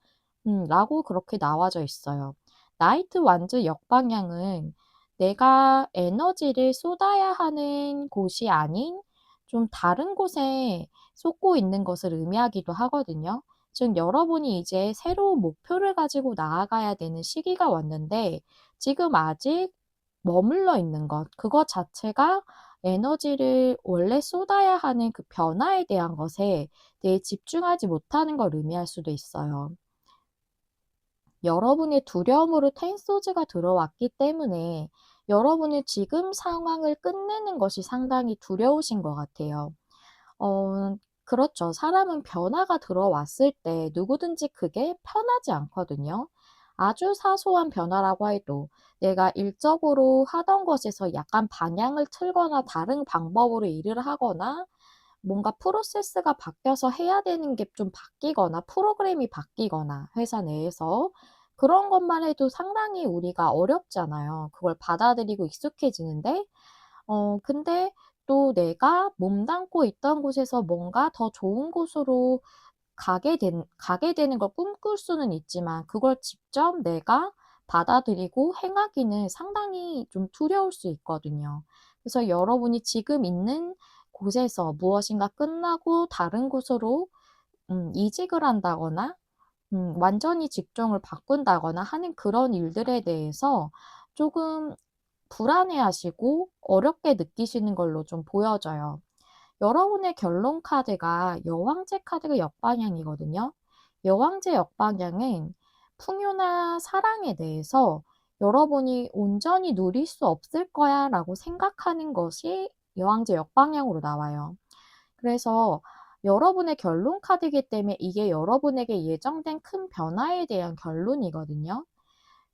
라고 그렇게 나와져 있어요. 나이트 완즈 역방향은 내가 에너지를 쏟아야 하는 곳이 아닌 좀 다른 곳에 쏟고 있는 것을 의미하기도 하거든요. 즉, 여러분이 이제 새로운 목표를 가지고 나아가야 되는 시기가 왔는데, 지금 아직 머물러 있는 것, 그것 자체가 에너지를 원래 쏟아야 하는 그 변화에 대한 것에 대해 집중하지 못하는 걸 의미할 수도 있어요. 여러분의 두려움으로 텐소즈가 들어왔기 때문에 여러분의 지금 상황을 끝내는 것이 상당히 두려우신 것 같아요. 그렇죠. 사람은 변화가 들어왔을 때 누구든지 그게 편하지 않거든요. 아주 사소한 변화라고 해도 내가 일적으로 하던 것에서 약간 방향을 틀거나 다른 방법으로 일을 하거나 뭔가 프로세스가 바뀌어서 해야 되는 게 좀 바뀌거나 프로그램이 바뀌거나 회사 내에서 그런 것만 해도 상당히 우리가 어렵잖아요. 그걸 받아들이고 익숙해지는데 근데 또 내가 몸담고 있던 곳에서 뭔가 더 좋은 곳으로 가게 되는 걸 꿈꿀 수는 있지만 그걸 직접 내가 받아들이고 행하기는 상당히 좀 두려울 수 있거든요. 그래서 여러분이 지금 있는 곳에서 무엇인가 끝나고 다른 곳으로 이직을 한다거나 완전히 직종을 바꾼다거나 하는 그런 일들에 대해서 조금 불안해하시고 어렵게 느끼시는 걸로 좀 보여져요. 여러분의 결론 카드가 여왕제 카드가 역방향이거든요. 여왕제 역방향은 풍요나 사랑에 대해서 여러분이 온전히 누릴 수 없을 거야 라고 생각하는 것이 여왕제 역방향으로 나와요. 그래서 여러분의 결론 카드이기 때문에 이게 여러분에게 예정된 큰 변화에 대한 결론이거든요.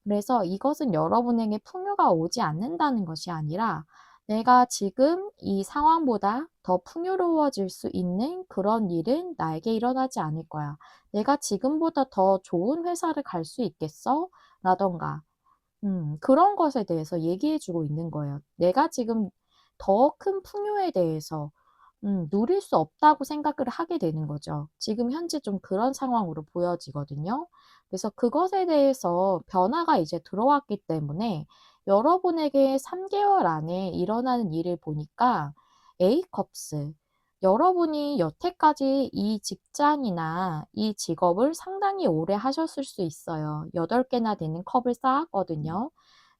그래서 이것은 여러분에게 풍요가 오지 않는다는 것이 아니라 내가 지금 이 상황보다 더 풍요로워질 수 있는 그런 일은 나에게 일어나지 않을 거야. 내가 지금보다 더 좋은 회사를 갈 수 있겠어? 라던가, 그런 것에 대해서 얘기해 주고 있는 거예요. 내가 지금 더 큰 풍요에 대해서 누릴 수 없다고 생각을 하게 되는 거죠. 지금 현재 좀 그런 상황으로 보여지거든요. 그래서 그것에 대해서 변화가 이제 들어왔기 때문에 여러분에게 3개월 안에 일어나는 일을 보니까 A컵스, 여러분이 여태까지 이 직장이나 이 직업을 상당히 오래 하셨을 수 있어요. 8개나 되는 컵을 쌓았거든요.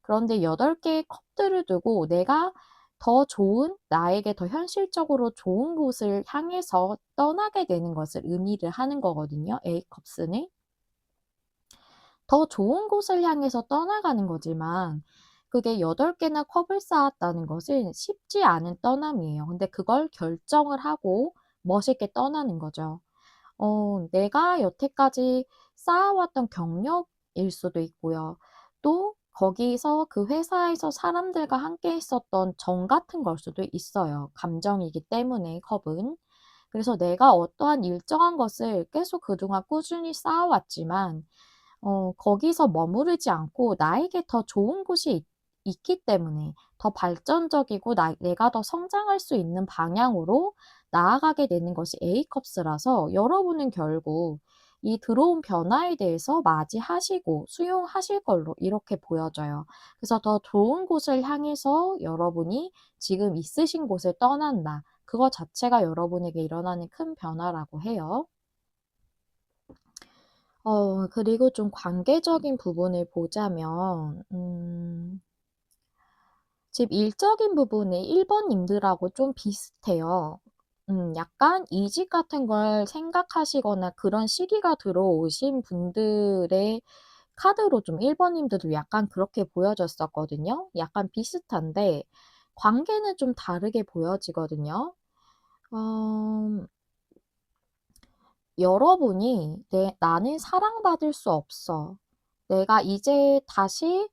그런데 8개의 컵들을 두고 내가 더 좋은, 나에게 더 현실적으로 좋은 곳을 향해서 떠나게 되는 것을 의미를 하는 거거든요. A컵스는. 더 좋은 곳을 향해서 떠나가는 거지만 그게 8개나 컵을 쌓았다는 것은 쉽지 않은 떠남이에요. 근데 그걸 결정을 하고 멋있게 떠나는 거죠. 내가 여태까지 쌓아왔던 경력일 수도 있고요. 또 거기서 그 회사에서 사람들과 함께 있었던 정 같은 걸 수도 있어요. 감정이기 때문에 컵은. 그래서 내가 어떠한 일정한 것을 계속 그동안 꾸준히 쌓아왔지만 거기서 머무르지 않고 나에게 더 좋은 곳이 있기 때문에 더 발전적이고 내가 더 성장할 수 있는 방향으로 나아가게 되는 것이 A컵스라서 여러분은 결국 이 들어온 변화에 대해서 맞이하시고 수용하실 걸로 이렇게 보여져요. 그래서 더 좋은 곳을 향해서 여러분이 지금 있으신 곳을 떠난다. 그거 자체가 여러분에게 일어나는 큰 변화라고 해요. 그리고 좀 관계적인 부분을 보자면 지금 일적인 부분에 1번 님들하고 좀 비슷해요. 약간 이직 같은 걸 생각하시거나 그런 시기가 들어오신 분들의 카드로 좀 1번 님들도 약간 그렇게 보여졌었거든요. 약간 비슷한데 관계는 좀 다르게 보여지거든요. 어 여러분이 나는 사랑받을 수 없어. 내가 이제 다시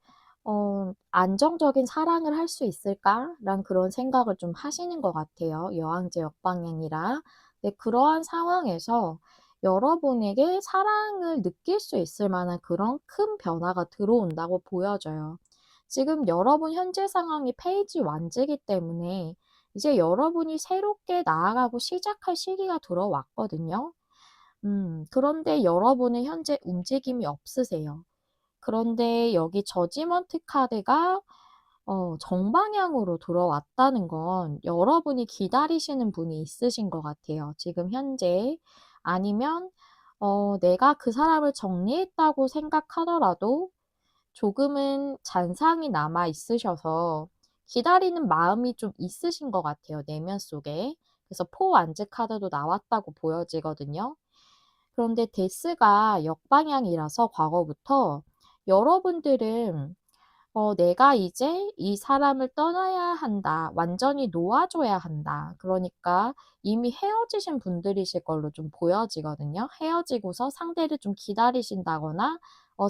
안정적인 사랑을 할 수 있을까?'란 그런 생각을 좀 하시는 것 같아요, 여왕제 역방향이라. 네, 그러한 상황에서 여러분에게 사랑을 느낄 수 있을 만한 그런 큰 변화가 들어온다고 보여져요. 지금 여러분 현재 상황이 페이지 완즈이기 때문에 이제 여러분이 새롭게 나아가고 시작할 시기가 들어왔거든요. 그런데 여러분은 현재 움직임이 없으세요. 그런데 여기 저지먼트 카드가 정방향으로 들어왔다는 건 여러분이 기다리시는 분이 있으신 것 같아요. 지금 현재. 아니면 내가 그 사람을 정리했다고 생각하더라도 조금은 잔상이 남아 있으셔서 기다리는 마음이 좀 있으신 것 같아요, 내면 속에. 그래서 포 완즈 카드도 나왔다고 보여지거든요. 그런데 데스가 역방향이라서 과거부터 여러분들은 내가 이제 이 사람을 떠나야 한다. 완전히 놓아줘야 한다. 그러니까 이미 헤어지신 분들이실 걸로 좀 보여지거든요. 헤어지고서 상대를 좀 기다리신다거나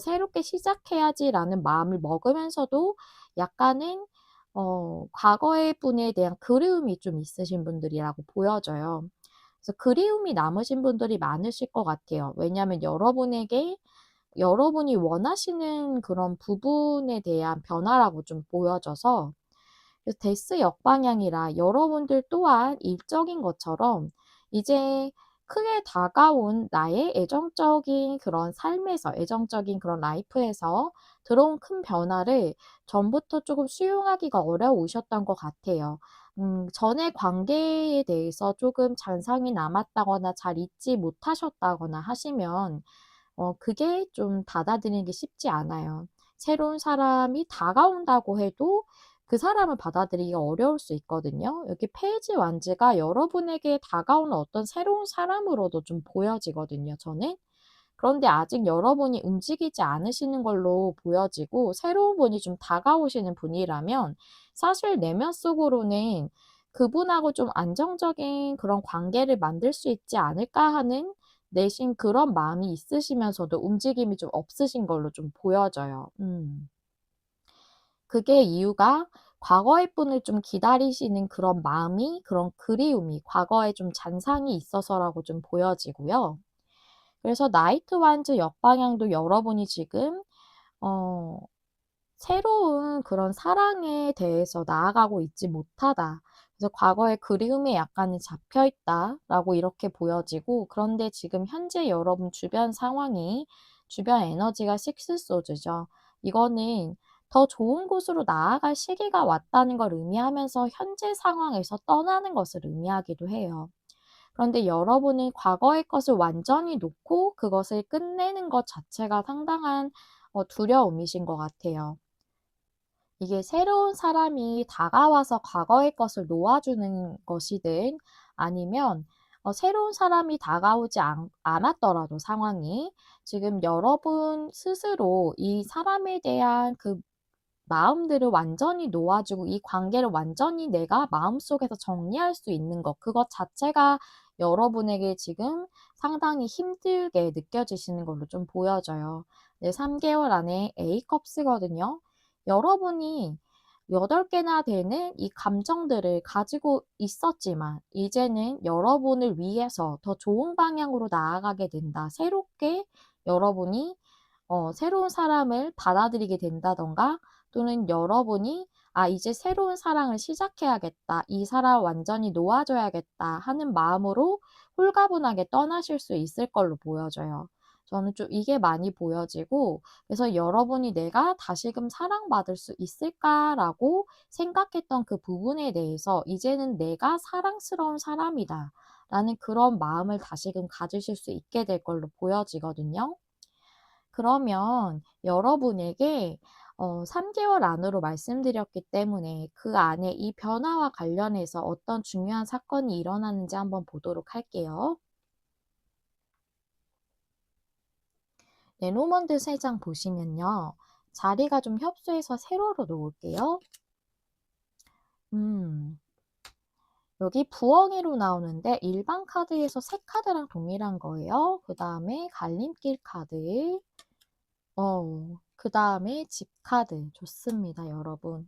새롭게 시작해야지라는 마음을 먹으면서도 약간은 과거의 분에 대한 그리움이 좀 있으신 분들이라고 보여져요. 그래서 그리움이 남으신 분들이 많으실 것 같아요. 왜냐하면 여러분에게 여러분이 원하시는 그런 부분에 대한 변화라고 좀 보여져서 데스 역방향이라 여러분들 또한 일적인 것처럼 이제 크게 다가온 나의 애정적인 그런 삶에서, 애정적인 그런 라이프에서 들어온 큰 변화를 전부터 조금 수용하기가 어려우셨던 것 같아요. 전의 관계에 대해서 조금 잔상이 남았다거나 잘 잊지 못하셨다거나 하시면 그게 좀 받아들이기 쉽지 않아요. 새로운 사람이 다가온다고 해도 그 사람을 받아들이기가 어려울 수 있거든요. 여기 페이지 완즈가 여러분에게 다가오는 어떤 새로운 사람으로도 좀 보여지거든요, 저는. 그런데 아직 여러분이 움직이지 않으시는 걸로 보여지고 새로운 분이 좀 다가오시는 분이라면 사실 내면 속으로는 그분하고 좀 안정적인 그런 관계를 만들 수 있지 않을까 하는 내심 그런 마음이 있으시면서도 움직임이 좀 없으신 걸로 좀 보여져요. 그게 이유가 과거의 분을 좀 기다리시는 그런 마음이, 그런 그리움이 과거에 좀 잔상이 있어서라고 좀 보여지고요. 그래서 나이트 완즈 역방향도 여러분이 지금 어 새로운 그런 사랑에 대해서 나아가고 있지 못하다. 그래서 과거의 그리움에 약간은 잡혀 있다라고 이렇게 보여지고, 그런데 지금 현재 여러분 주변 상황이, 주변 에너지가 식스 소즈죠. 이거는 더 좋은 곳으로 나아갈 시기가 왔다는 걸 의미하면서 현재 상황에서 떠나는 것을 의미하기도 해요. 그런데 여러분은 과거의 것을 완전히 놓고 그것을 끝내는 것 자체가 상당한 두려움이신 것 같아요. 이게 새로운 사람이 다가와서 과거의 것을 놓아주는 것이든 아니면 새로운 사람이 다가오지 않았더라도 상황이 지금 여러분 스스로 이 사람에 대한 그 마음들을 완전히 놓아주고 이 관계를 완전히 내가 마음속에서 정리할 수 있는 것, 그것 자체가 여러분에게 지금 상당히 힘들게 느껴지시는 걸로 좀 보여져요. 네, 3개월 안에 A컵스거든요. 여러분이 8개나 되는 이 감정들을 가지고 있었지만 이제는 여러분을 위해서 더 좋은 방향으로 나아가게 된다. 새롭게 여러분이 새로운 사람을 받아들이게 된다던가, 또는 여러분이 이제 새로운 사랑을 시작해야겠다. 이 사람 완전히 놓아줘야겠다 하는 마음으로 홀가분하게 떠나실 수 있을 걸로 보여져요. 저는 좀 이게 많이 보여지고, 그래서 여러분이 내가 다시금 사랑받을 수 있을까라고 생각했던 그 부분에 대해서 이제는 내가 사랑스러운 사람이다 라는 그런 마음을 다시금 가지실 수 있게 될 걸로 보여지거든요. 그러면 여러분에게 3개월 안으로 말씀드렸기 때문에 그 안에 이 변화와 관련해서 어떤 중요한 사건이 일어나는지 한번 보도록 할게요. 레노먼드 3장 보시면요. 자리가 좀 협소해서 세로로 놓을게요. 여기 부엉이로 나오는데 일반 카드에서 새 카드랑 동일한 거예요. 그 다음에 갈림길 카드, 그 다음에 집 카드. 좋습니다, 여러분.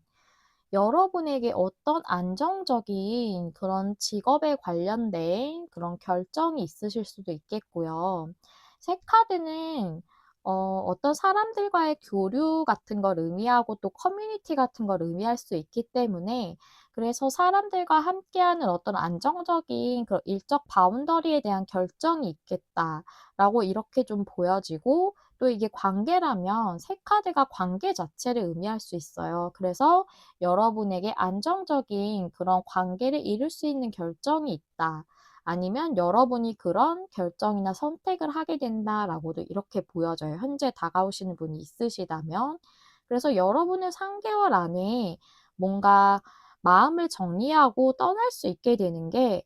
여러분에게 어떤 안정적인 그런 직업에 관련된 그런 결정이 있으실 수도 있겠고요. 새 카드는 어떤 사람들과의 교류 같은 걸 의미하고 또 커뮤니티 같은 걸 의미할 수 있기 때문에, 그래서 사람들과 함께하는 어떤 안정적인 그런 일적 바운더리에 대한 결정이 있겠다라고 이렇게 좀 보여지고, 또 이게 관계라면 새 카드가 관계 자체를 의미할 수 있어요. 그래서 여러분에게 안정적인 그런 관계를 이룰 수 있는 결정이 있다. 아니면 여러분이 그런 결정이나 선택을 하게 된다라고도 이렇게 보여져요. 현재 다가오시는 분이 있으시다면. 그래서 여러분은 3개월 안에 뭔가 마음을 정리하고 떠날 수 있게 되는 게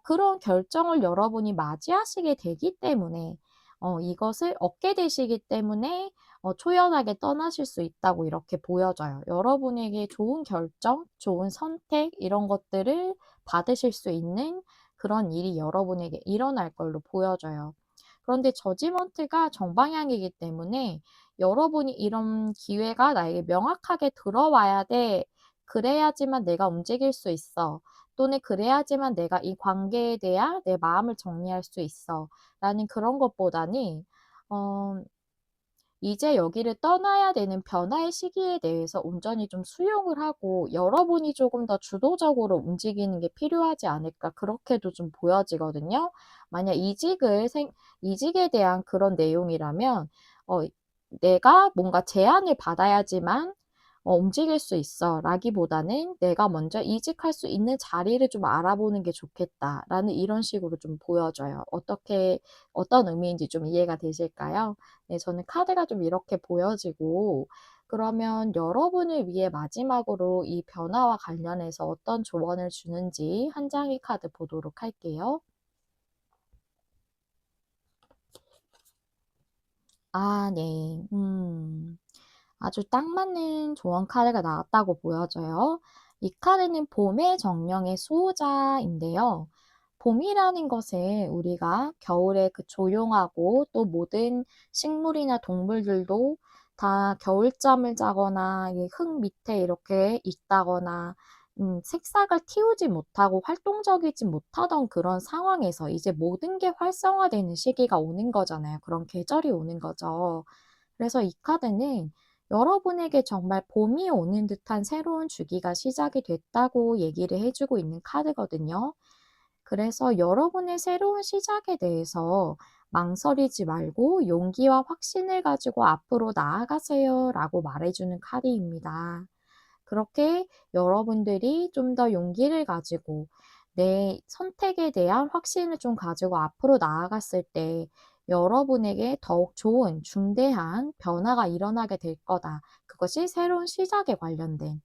그런 결정을 여러분이 맞이하시게 되기 때문에, 이것을 얻게 되시기 때문에 초연하게 떠나실 수 있다고 이렇게 보여져요. 여러분에게 좋은 결정, 좋은 선택 이런 것들을 받으실 수 있는 그런 일이 여러분에게 일어날 걸로 보여져요. 그런데 저지먼트가 정방향이기 때문에 여러분이 이런 기회가 나에게 명확하게 들어와야 돼. 그래야지만 내가 움직일 수 있어. 또는 그래야지만 내가 이 관계에 대한 내 마음을 정리할 수 있어. 라는 그런 것보다는 어, 이제 여기를 떠나야 되는 변화의 시기에 대해서 온전히 좀 수용을 하고 여러분이 조금 더 주도적으로 움직이는 게 필요하지 않을까 그렇게도 좀 보여지거든요. 만약 이직에 대한 그런 내용이라면 어 내가 뭔가 제안을 받아야지만 움직일 수 있어 라기보다는 내가 먼저 이직할 수 있는 자리를 좀 알아보는 게 좋겠다라는 이런 식으로 좀 보여져요. 어떤 의미인지 좀 이해가 되실까요? 네, 저는 카드가 좀 이렇게 보여지고, 그러면 여러분을 위해 마지막으로 이 변화와 관련해서 어떤 조언을 주는지 한 장의 카드 보도록 할게요. 아, 네. 아주 딱 맞는 조언 카드가 나왔다고 보여져요. 이 카드는 봄의 정령의 수호자인데요. 봄이라는 것을 우리가 겨울에 그 조용하고 또 모든 식물이나 동물들도 다 겨울잠을 자거나 이흙 밑에 이렇게 있다거나 색싹을 틔우지 못하고 활동적이지 못하던 그런 상황에서 이제 모든 게 활성화되는 시기가 오는 거잖아요. 그런 계절이 오는 거죠. 그래서 이 카드는 여러분에게 정말 봄이 오는 듯한 새로운 주기가 시작이 됐다고 얘기를 해주고 있는 카드거든요. 그래서 여러분의 새로운 시작에 대해서 망설이지 말고 용기와 확신을 가지고 앞으로 나아가세요 라고 말해주는 카드입니다. 그렇게 여러분들이 좀 더 용기를 가지고 내 선택에 대한 확신을 좀 가지고 앞으로 나아갔을 때 여러분에게 더욱 좋은 중대한 변화가 일어나게 될 거다. 그것이 새로운 시작에 관련된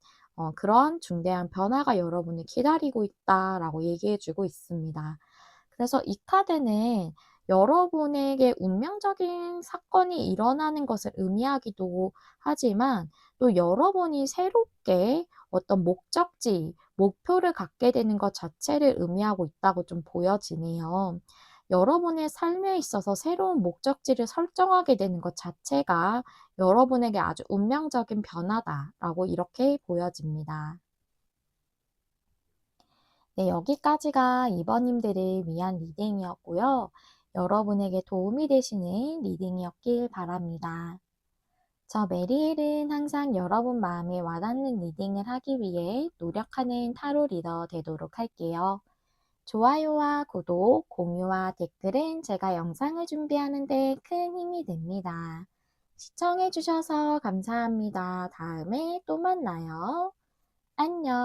그러한 중대한 변화가 여러분을 기다리고 있다라고 얘기해 주고 있습니다. 그래서 이 카드는 여러분에게 운명적인 사건이 일어나는 것을 의미하기도 하지만 또 여러분이 새롭게 어떤 목적지, 목표를 갖게 되는 것 자체를 의미하고 있다고 좀 보여지네요. 여러분의 삶에 있어서 새로운 목적지를 설정하게 되는 것 자체가 여러분에게 아주 운명적인 변화다라고 이렇게 보여집니다. 네, 여기까지가 2번님들을 위한 리딩이었고요. 여러분에게 도움이 되시는 리딩이었길 바랍니다. 저 메리엘은 항상 여러분 마음에 와닿는 리딩을 하기 위해 노력하는 타로 리더 되도록 할게요. 좋아요와 구독, 공유와 댓글은 제가 영상을 준비하는 데 큰 힘이 됩니다. 시청해주셔서 감사합니다. 다음에 또 만나요. 안녕.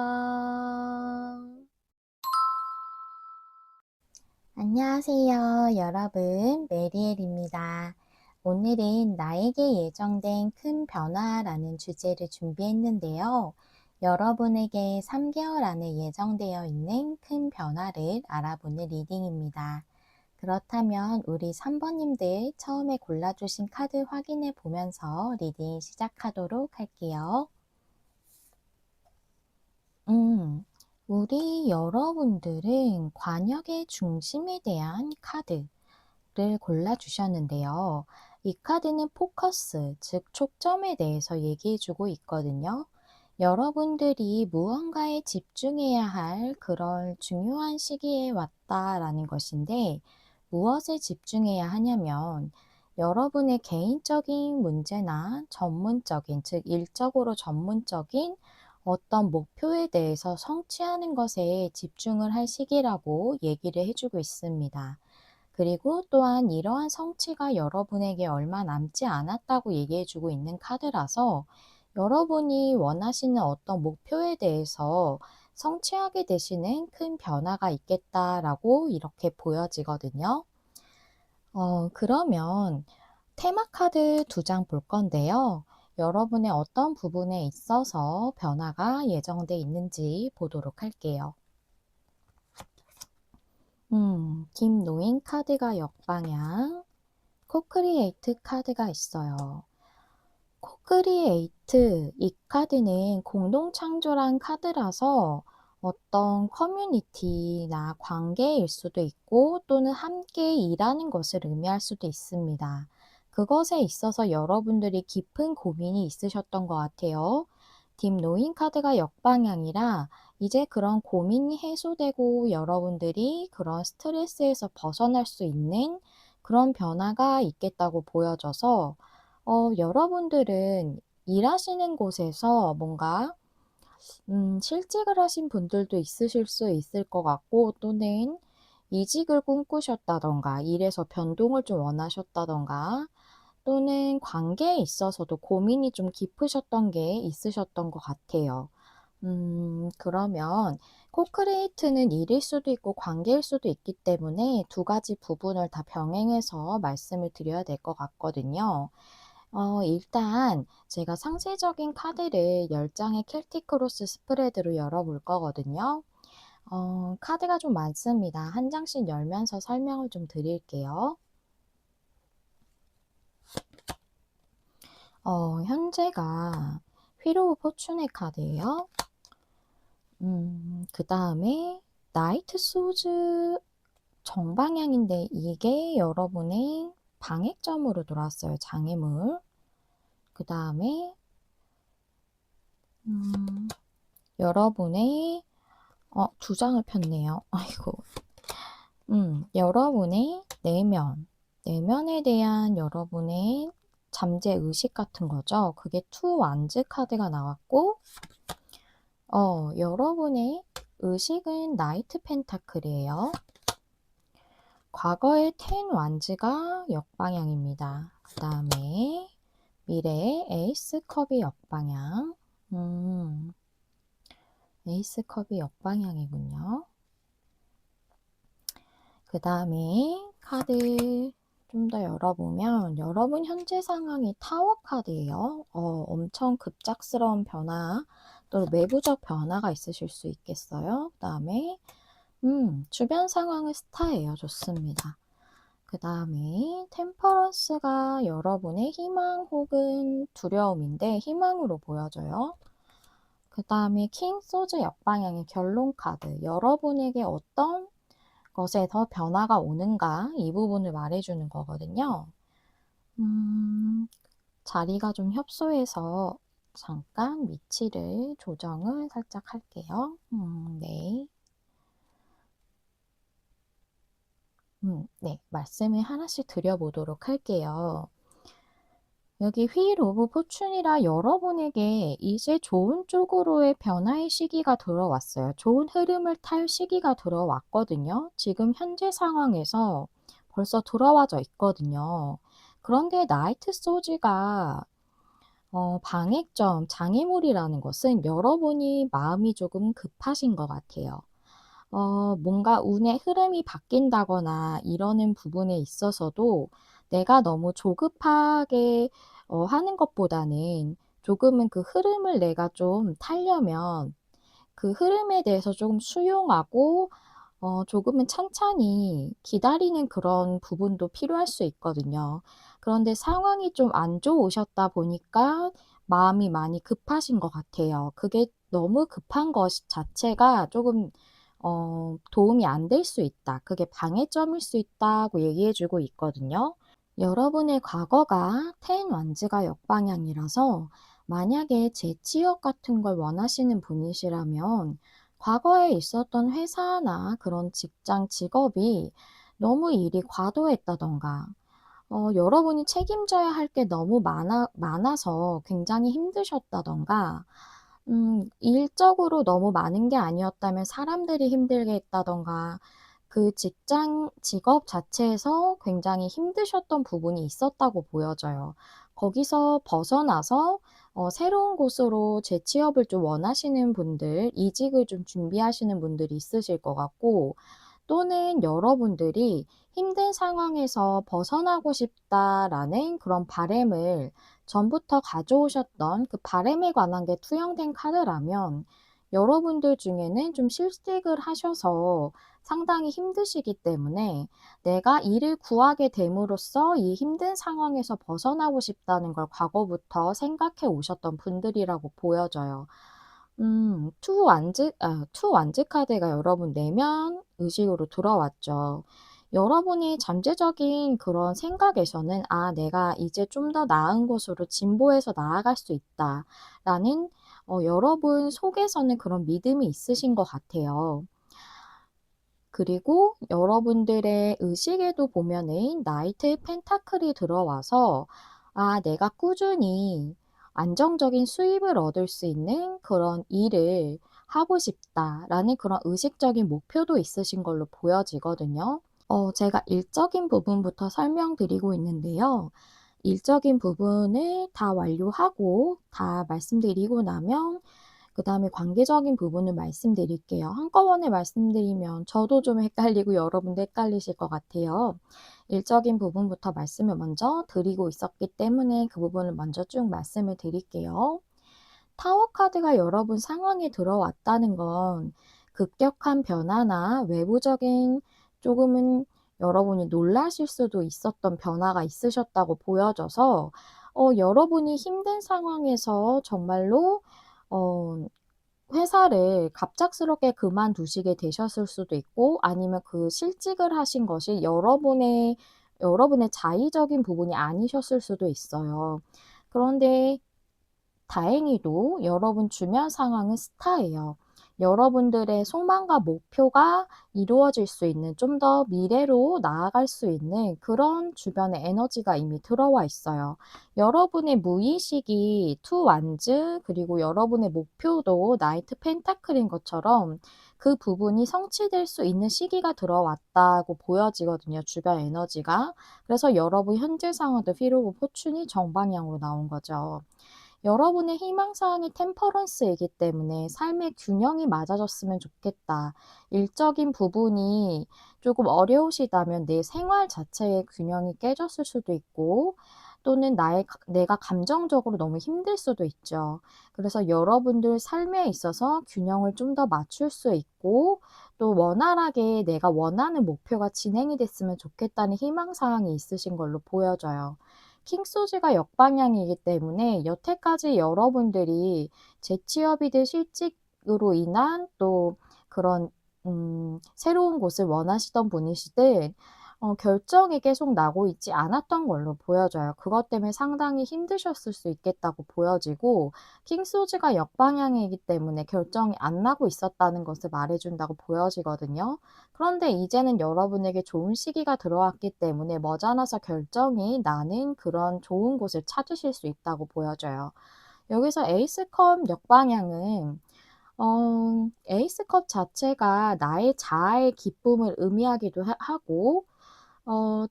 안녕하세요, 여러분. 메리엘입니다. 오늘은 나에게 예정된 큰 변화라는 주제를 준비했는데요. 여러분에게 3개월 안에 예정되어 있는 큰 변화를 알아보는 리딩입니다. 그렇다면 우리 3번님들 처음에 골라주신 카드 확인해 보면서 리딩 시작하도록 할게요. 우리 여러분들은 관역의 중심에 대한 카드를 골라주셨는데요. 이 카드는 포커스, 즉 초점에 대해서 얘기해주고 있거든요. 여러분들이 무언가에 집중해야 할 그런 중요한 시기에 왔다라는 것인데, 무엇에 집중해야 하냐면, 여러분의 개인적인 문제나 전문적인, 즉 일적으로 전문적인 어떤 목표에 대해서 성취하는 것에 집중을 할 시기라고 얘기를 해주고 있습니다. 그리고 또한 이러한 성취가 여러분에게 얼마 남지 않았다고 얘기해주고 있는 카드라서 여러분이 원하시는 어떤 목표에 대해서 성취하게 되시는 큰 변화가 있겠다라고 이렇게 보여지거든요. 그러면 테마 카드 2장 볼 건데요. 여러분의 어떤 부분에 있어서 변화가 예정돼 있는지 보도록 할게요. 김노인 카드가 역방향, 코크리에이트 카드가 있어요. 코크리에이트, 이 카드는 공동창조란 카드라서 어떤 커뮤니티나 관계일 수도 있고 또는 함께 일하는 것을 의미할 수도 있습니다. 그것에 있어서 여러분들이 깊은 고민이 있으셨던 것 같아요. 딥노인 카드가 역방향이라 이제 그런 고민이 해소되고 여러분들이 그런 스트레스에서 벗어날 수 있는 그런 변화가 있겠다고 보여져서 여러분들은 일하시는 곳에서 뭔가 실직을 하신 분들도 있으실 수 있을 것 같고, 또는 이직을 꿈꾸셨다던가 일에서 변동을 좀 원하셨다던가, 또는 관계에 있어서도 고민이 좀 깊으셨던 게 있으셨던 것 같아요. 그러면 코크리에이트는 일일 수도 있고 관계일 수도 있기 때문에 두 가지 부분을 다 병행해서 말씀을 드려야 될 것 같거든요. 일단 제가 상세적인 카드를 10장의 켈틱 크로스 스프레드로 열어볼 거거든요. 카드가 좀 많습니다. 한 장씩 열면서 설명을 좀 드릴게요. 현재가 휠 오브 포춘의 카드예요. 그 다음에 나이트 소즈 정방향인데 이게 여러분의 방해점으로 들어왔어요. 장애물. 그 다음에 여러분의 두 장을 폈네요. 아이고. 여러분의 내면에 대한 여러분의 잠재 의식 같은 거죠. 그게 투 완즈 카드가 나왔고, 여러분의 의식은 나이트 펜타클이에요. 과거의 텐 완즈가 역방향입니다. 그 다음에 미래의 에이스 컵이 역방향. 에이스 컵이 역방향이군요. 그 다음에 카드 좀 더 열어보면 여러분 현재 상황이 타워 카드예요. 엄청 급작스러운 변화 또 내부적 변화가 있으실 수 있겠어요. 그 다음에 주변 상황은 스타예요. 좋습니다. 그 다음에 템퍼런스가 여러분의 희망 혹은 두려움인데 희망으로 보여져요. 그 다음에 킹 소즈 역방향의 결론 카드. 여러분에게 어떤 것에 더 변화가 오는가 이 부분을 말해주는 거거든요. 자리가 좀 협소해서 잠깐 위치를 조정을 살짝 할게요. 네. 네, 말씀을 하나씩 드려보도록 할게요. 여기 휠 오브 포춘이라 여러분에게 이제 좋은 쪽으로의 변화의 시기가 들어왔어요. 좋은 흐름을 탈 시기가 들어왔거든요. 지금 현재 상황에서 벌써 들어와져 있거든요. 그런데 나이트 소즈가 방해점, 장애물이라는 것은 여러분이 마음이 조금 급하신 것 같아요. 뭔가 운의 흐름이 바뀐다거나 이러는 부분에 있어서도 내가 너무 조급하게 하는 것보다는 조금은 그 흐름을 내가 좀 타려면 그 흐름에 대해서 조금 수용하고 조금은 찬찬히 기다리는 그런 부분도 필요할 수 있거든요. 그런데 상황이 좀 안 좋으셨다 보니까 마음이 많이 급하신 것 같아요. 그게 너무 급한 것 자체가 조금 도움이 안 될 수 있다. 그게 방해점일 수 있다고 얘기해 주고 있거든요. 여러분의 과거가 텐 완즈가 역방향이라서 만약에 재취업 같은 걸 원하시는 분이시라면 과거에 있었던 회사나 그런 직장, 직업이 너무 일이 과도했다던가 여러분이 책임져야 할 게 너무 많아서 굉장히 힘드셨다던가 일적으로 너무 많은 게 아니었다면 사람들이 힘들게 했다던가 그 직장, 직업 자체에서 굉장히 힘드셨던 부분이 있었다고 보여져요. 거기서 벗어나서 새로운 곳으로 재취업을 좀 원하시는 분들, 이직을 좀 준비하시는 분들이 있으실 것 같고, 또는 여러분들이 힘든 상황에서 벗어나고 싶다라는 그런 바램을 전부터 가져오셨던 그 바램에 관한 게 투영된 카드라면 여러분들 중에는 좀 실직을 하셔서 상당히 힘드시기 때문에 내가 일을 구하게 됨으로써 이 힘든 상황에서 벗어나고 싶다는 걸 과거부터 생각해 오셨던 분들이라고 보여져요. 투 완즈 카드가 여러분 내면 의식으로 들어왔죠. 여러분이 잠재적인 그런 생각에서는 내가 이제 좀 더 나은 곳으로 진보해서 나아갈 수 있다. 라는 여러분 속에서는 그런 믿음이 있으신 것 같아요. 그리고 여러분들의 의식에도 보면은 나이트 펜타클이 들어와서 내가 꾸준히 안정적인 수입을 얻을 수 있는 그런 일을 하고 싶다라는 그런 의식적인 목표도 있으신 걸로 보여지거든요. 제가 일적인 부분부터 설명드리고 있는데요. 일적인 부분을 다 완료하고 다 말씀드리고 나면 그다음에 관계적인 부분을 말씀드릴게요. 한꺼번에 말씀드리면 저도 좀 헷갈리고 여러분도 헷갈리실 것 같아요. 일적인 부분부터 말씀을 먼저 드리고 있었기 때문에 그 부분을 먼저 쭉 말씀을 드릴게요. 타워 카드가 여러분 상황에 들어왔다는 건 급격한 변화나 외부적인 조금은 여러분이 놀라실 수도 있었던 변화가 있으셨다고 보여져서 여러분이 힘든 상황에서 정말로 어 회사를 갑작스럽게 그만두시게 되셨을 수도 있고 아니면 그 실직을 하신 것이 여러분의 자의적인 부분이 아니셨을 수도 있어요. 그런데 다행히도 여러분 주변 상황은 스타예요. 여러분들의 소망과 목표가 이루어질 수 있는 좀 더 미래로 나아갈 수 있는 그런 주변의 에너지가 이미 들어와 있어요. 여러분의 무의식이 투 완즈 그리고 여러분의 목표도 나이트 펜타클인 것처럼 그 부분이 성취될 수 있는 시기가 들어왔다고 보여지거든요, 주변 에너지가. 그래서 여러분 현재 상황도 휠 오브 포춘이 정방향으로 나온 거죠. 여러분의 희망사항이 템퍼런스이기 때문에 삶의 균형이 맞아졌으면 좋겠다. 일적인 부분이 조금 어려우시다면 내 생활 자체의 균형이 깨졌을 수도 있고 또는 내가 감정적으로 너무 힘들 수도 있죠. 그래서 여러분들 삶에 있어서 균형을 좀 더 맞출 수 있고 또 원활하게 내가 원하는 목표가 진행이 됐으면 좋겠다는 희망사항이 있으신 걸로 보여져요. 킹소지가 역방향이기 때문에 여태까지 여러분들이 재취업이든 실직으로 인한 또 그런 새로운 곳을 원하시던 분이시든 결정이 계속 나고 있지 않았던 걸로 보여져요. 그것 때문에 상당히 힘드셨을 수 있겠다고 보여지고 킹소지가 역방향이기 때문에 결정이 안 나고 있었다는 것을 말해 준다고 보여지거든요. 그런데 이제는 여러분에게 좋은 시기가 들어왔기 때문에 머지않아서 결정이 나는 그런 좋은 곳을 찾으실 수 있다고 보여져요. 여기서 에이스컵 역방향은 에이스컵 자체가 나의 자아의 기쁨을 의미하기도 하고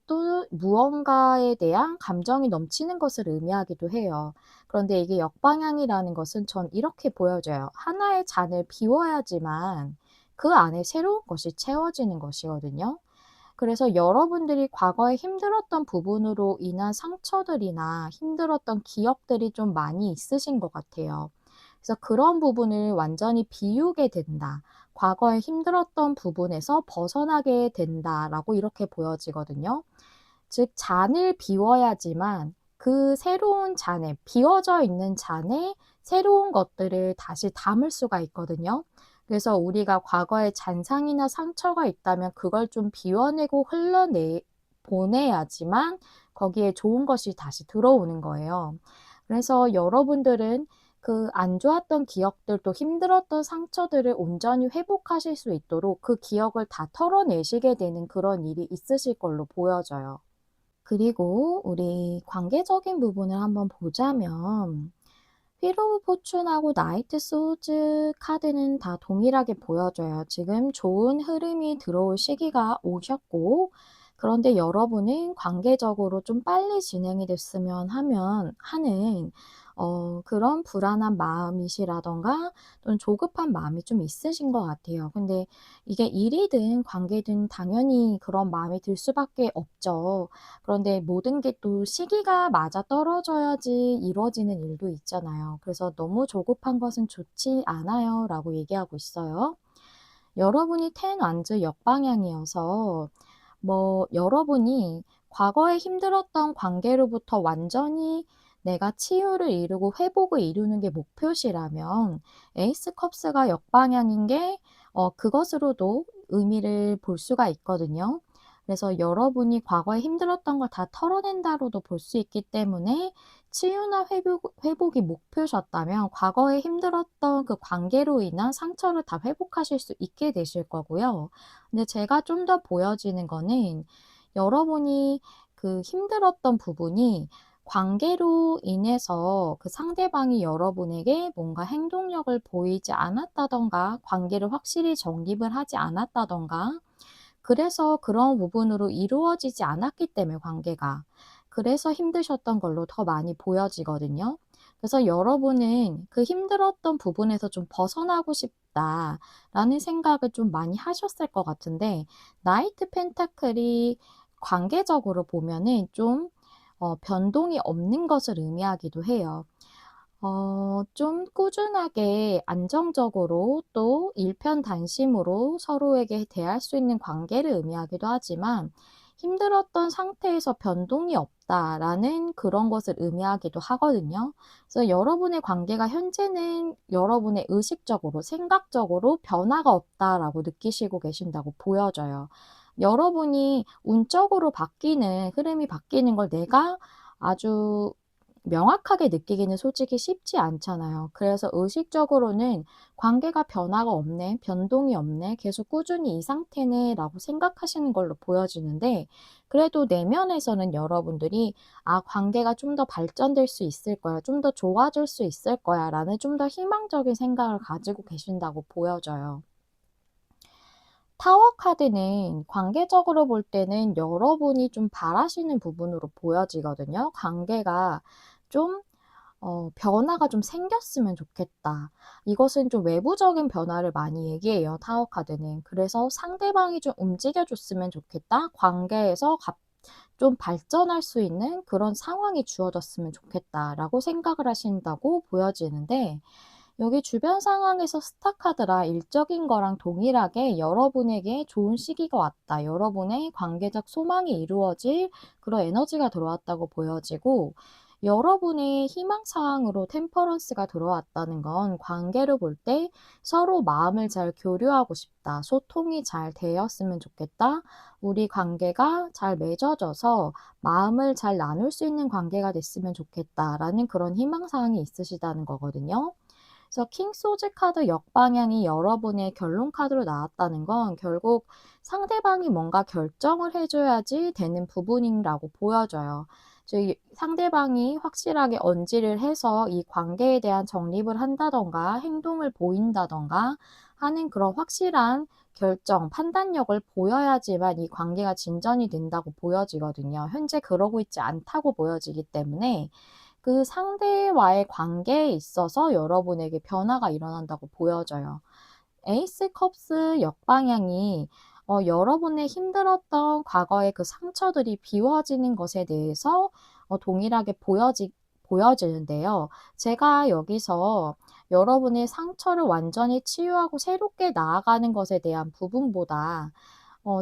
또 무언가에 대한 감정이 넘치는 것을 의미하기도 해요. 그런데 이게 역방향이라는 것은 전 이렇게 보여져요. 하나의 잔을 비워야지만 그 안에 새로운 것이 채워지는 것이거든요. 그래서 여러분들이 과거에 힘들었던 부분으로 인한 상처들이나 힘들었던 기억들이 좀 많이 있으신 것 같아요. 그래서 그런 부분을 완전히 비우게 된다. 과거에 힘들었던 부분에서 벗어나게 된다라고 이렇게 보여지거든요. 즉, 잔을 비워야지만 그 새로운 잔에, 비워져 있는 잔에 새로운 것들을 다시 담을 수가 있거든요. 그래서 우리가 과거에 잔상이나 상처가 있다면 그걸 좀 비워내고 보내야지만 거기에 좋은 것이 다시 들어오는 거예요. 그래서 여러분들은 그 안 좋았던 기억들 또 힘들었던 상처들을 온전히 회복하실 수 있도록 그 기억을 다 털어내시게 되는 그런 일이 있으실 걸로 보여져요. 그리고 우리 관계적인 부분을 한번 보자면 휠 오브 포춘하고 나이트 소즈 카드는 다 동일하게 보여져요. 지금 좋은 흐름이 들어올 시기가 오셨고 그런데 여러분은 관계적으로 좀 빨리 진행이 됐으면 하는 그런 불안한 마음이시라든가 또는 조급한 마음이 좀 있으신 것 같아요. 근데 이게 일이든 관계든 당연히 그런 마음이 들 수밖에 없죠. 그런데 모든 게 또 시기가 맞아떨어져야지 이루어지는 일도 있잖아요. 그래서 "너무 조급한 것은 좋지 않아요."라고 얘기하고 있어요. 여러분이 텐 완즈 역방향이어서 여러분이 과거에 힘들었던 관계로부터 완전히 내가 치유를 이루고 회복을 이루는 게 목표시라면 에이스 컵스가 역방향인 게 그것으로도 의미를 볼 수가 있거든요. 그래서 여러분이 과거에 힘들었던 걸 다 털어낸다로도 볼 수 있기 때문에 치유나 회복이 목표셨다면 과거에 힘들었던 그 관계로 인한 상처를 다 회복하실 수 있게 되실 거고요. 근데 제가 좀 더 보여지는 거는 여러분이 그 힘들었던 부분이 관계로 인해서 그 상대방이 여러분에게 뭔가 행동력을 보이지 않았다든가 관계를 확실히 정립을 하지 않았다든가 그래서 그런 부분으로 이루어지지 않았기 때문에 관계가. 그래서 힘드셨던 걸로 더 많이 보여지거든요. 그래서 여러분은 그 힘들었던 부분에서 좀 벗어나고 싶다라는 생각을 좀 많이 하셨을 것 같은데 나이트 펜타클이 관계적으로 보면은 좀 변동이 없는 것을 의미하기도 해요. 좀 꾸준하게 안정적으로 또 일편단심으로 서로에게 대할 수 있는 관계를 의미하기도 하지만 힘들었던 상태에서 변동이 없다라는 그런 것을 의미하기도 하거든요. 그래서 여러분의 관계가 현재는 여러분의 의식적으로, 생각적으로 변화가 없다라고 느끼시고 계신다고 보여져요. 여러분이 운적으로 바뀌는, 흐름이 바뀌는 걸 내가 아주 명확하게 느끼기는 솔직히 쉽지 않잖아요. 그래서 의식적으로는 '관계가 변화가 없네. 변동이 없네. 계속 꾸준히 이 상태네.'라고 생각하시는 걸로 보여지는데 그래도 내면에서는 여러분들이 '아 관계가 좀 더 발전될 수 있을 거야. 좀 더 좋아질 수 있을 거야.'라는 좀 더 희망적인 생각을 가지고 계신다고 보여져요. 타워 카드는 관계적으로 볼 때는 여러분이 좀 바라시는 부분으로 보여지거든요. 관계가 좀 변화가 좀 생겼으면 좋겠다. 이것은 좀 외부적인 변화를 많이 얘기해요, 타워 카드는. 그래서 상대방이 좀 움직여 줬으면 좋겠다. 관계에서 좀 발전할 수 있는 그런 상황이 주어졌으면 좋겠다라고 생각을 하신다고 보여지는데 여기 주변 상황에서 스타 카드라 일적인 거랑 동일하게 여러분에게 좋은 시기가 왔다. 여러분의 관계적 소망이 이루어질 그런 에너지가 들어왔다고 보여지고 여러분의 희망사항으로 템퍼런스가 들어왔다는 건 관계를 볼 때 서로 마음을 잘 교류하고 싶다. 소통이 잘 되었으면 좋겠다. 우리 관계가 잘 맺어져서 마음을 잘 나눌 수 있는 관계가 됐으면 좋겠다라는 그런 희망사항이 있으시다는 거거든요. 그래서 킹 소즈 카드 역방향이 여러분의 결론 카드로 나왔다는 건 결국 상대방이 뭔가 결정을 해 줘야지 되는 부분이라고 보여져요. 즉 상대방이 확실하게 언지를 해서 이 관계에 대한 정립을 한다든가 행동을 보인다든가 하는 그런 확실한 결정, 판단력을 보여야지만 이 관계가 진전이 된다고 보여지거든요. 현재 그러고 있지 않다고 보여지기 때문에 그 상대와의 관계에 있어서 여러분에게 변화가 일어난다고 보여져요. 에이스 컵스 역방향이 여러분의 힘들었던 과거의 그 상처들이 비워지는 것에 대해서 동일하게 보여지는데요. 제가 여기서 여러분의 상처를 완전히 치유하고 새롭게 나아가는 것에 대한 부분보다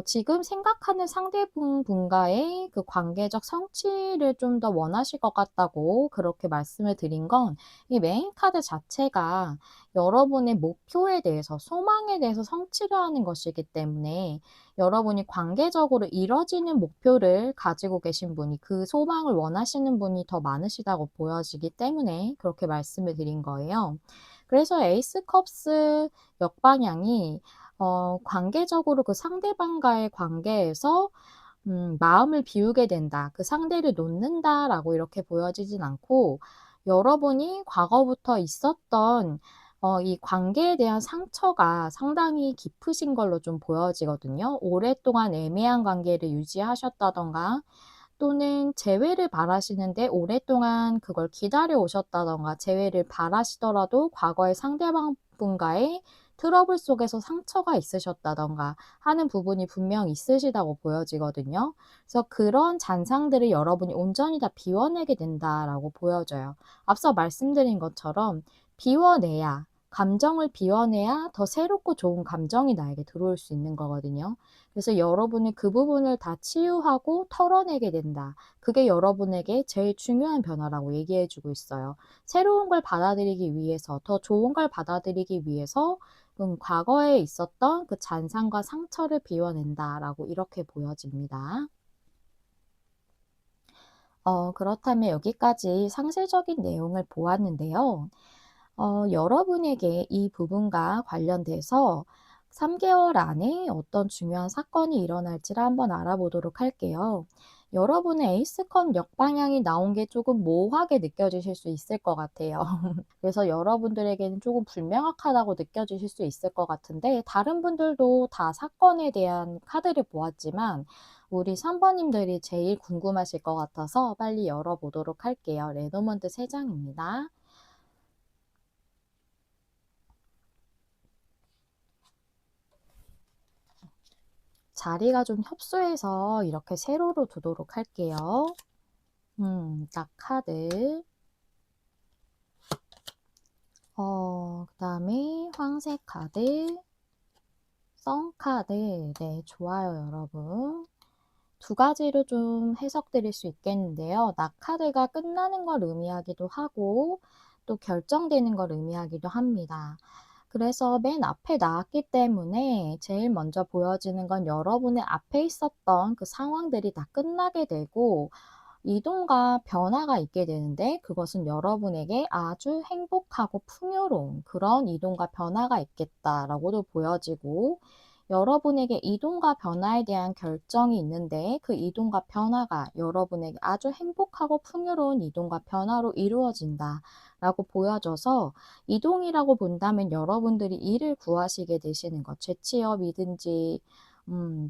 지금 생각하는 상대분과의 그 관계적 성취를 좀 더 원하실 것 같다고 그렇게 말씀을 드린 건 이 메인 카드 자체가 여러분의 목표에 대해서 소망에 대해서 성취를 하는 것이기 때문에 여러분이 관계적으로 이뤄지는 목표를 가지고 계신 분이 그 소망을 원하시는 분이 더 많으시다고 보여지기 때문에 그렇게 말씀을 드린 거예요. 그래서 에이스 컵스 역방향이 관계적으로 그 상대방과의 관계에서 마음을 비우게 된다. 그 상대를 놓는다라고 이렇게 보여지진 않고 여러분이 과거부터 있었던 이 관계에 대한 상처가 상당히 깊으신 걸로 좀 보여지거든요. 오랫동안 애매한 관계를 유지하셨다든가 또는 재회를 바라시는데 오랫동안 그걸 기다려 오셨다든가 재회를 바라시더라도 과거의 상대방분과의 트러블 속에서 상처가 있으셨다든가 하는 부분이 분명 있으시다고 보여지거든요. 그래서 그런 잔상들을 여러분이 온전히 다 비워내게 된다라고 보여져요. 앞서 말씀드린 것처럼 비워내야 감정을 비워내야 더 새롭고 좋은 감정이 나에게 들어올 수 있는 거거든요. 그래서 여러분이 그 부분을 다 치유하고 털어내게 된다. 그게 여러분에게 제일 중요한 변화라고 얘기해 주고 있어요. 새로운 걸 받아들이기 위해서, 더 좋은 걸 받아들이기 위해서 과거에 있었던 그 잔상과 상처를 비워낸다라고 이렇게 보여집니다. 그렇다면 여기까지 상세적인 내용을 보았는데요. 여러분에게 이 부분과 관련돼서 3개월 안에 어떤 중요한 사건이 일어날지를 한번 알아보도록 할게요. 여러분의 에이스컵 역방향이 나온 게 조금 모호하게 느껴지실 수 있을 것 같아요. 그래서 여러분들에게는 조금 불명확하다고 느껴지실 수 있을 것 같은데, 다른 분들도 다 사건에 대한 카드를 보았지만 우리 3번님들이 제일 궁금하실 것 같아서 빨리 열어보도록 할게요. 레노먼드 3장입니다. 자리가 좀 협소해서 이렇게 세로로 두도록 할게요. 딱 카드. 그 다음에 황색 카드, 썬 카드. 네, 좋아요, 여러분. 두 가지로 좀 해석드릴 수 있겠는데요. 낙카드가 끝나는 걸 의미하기도 하고 또 결정되는 걸 의미하기도 합니다. 그래서 맨 앞에 나왔기 때문에 제일 먼저 보여지는 건 여러분의 앞에 있었던 그 상황들이 다 끝나게 되고 이동과 변화가 있게 되는데, 그것은 여러분에게 아주 행복하고 풍요로운 그런 이동과 변화가 있겠다라고도 보여지고, 여러분에게 이동과 변화에 대한 결정이 있는데 그 이동과 변화가 여러분에게 아주 행복하고 풍요로운 이동과 변화로 이루어진다 라고 보여져서, 이동이라고 본다면 여러분들이 일을 구하시게 되시는 것, 재취업이든지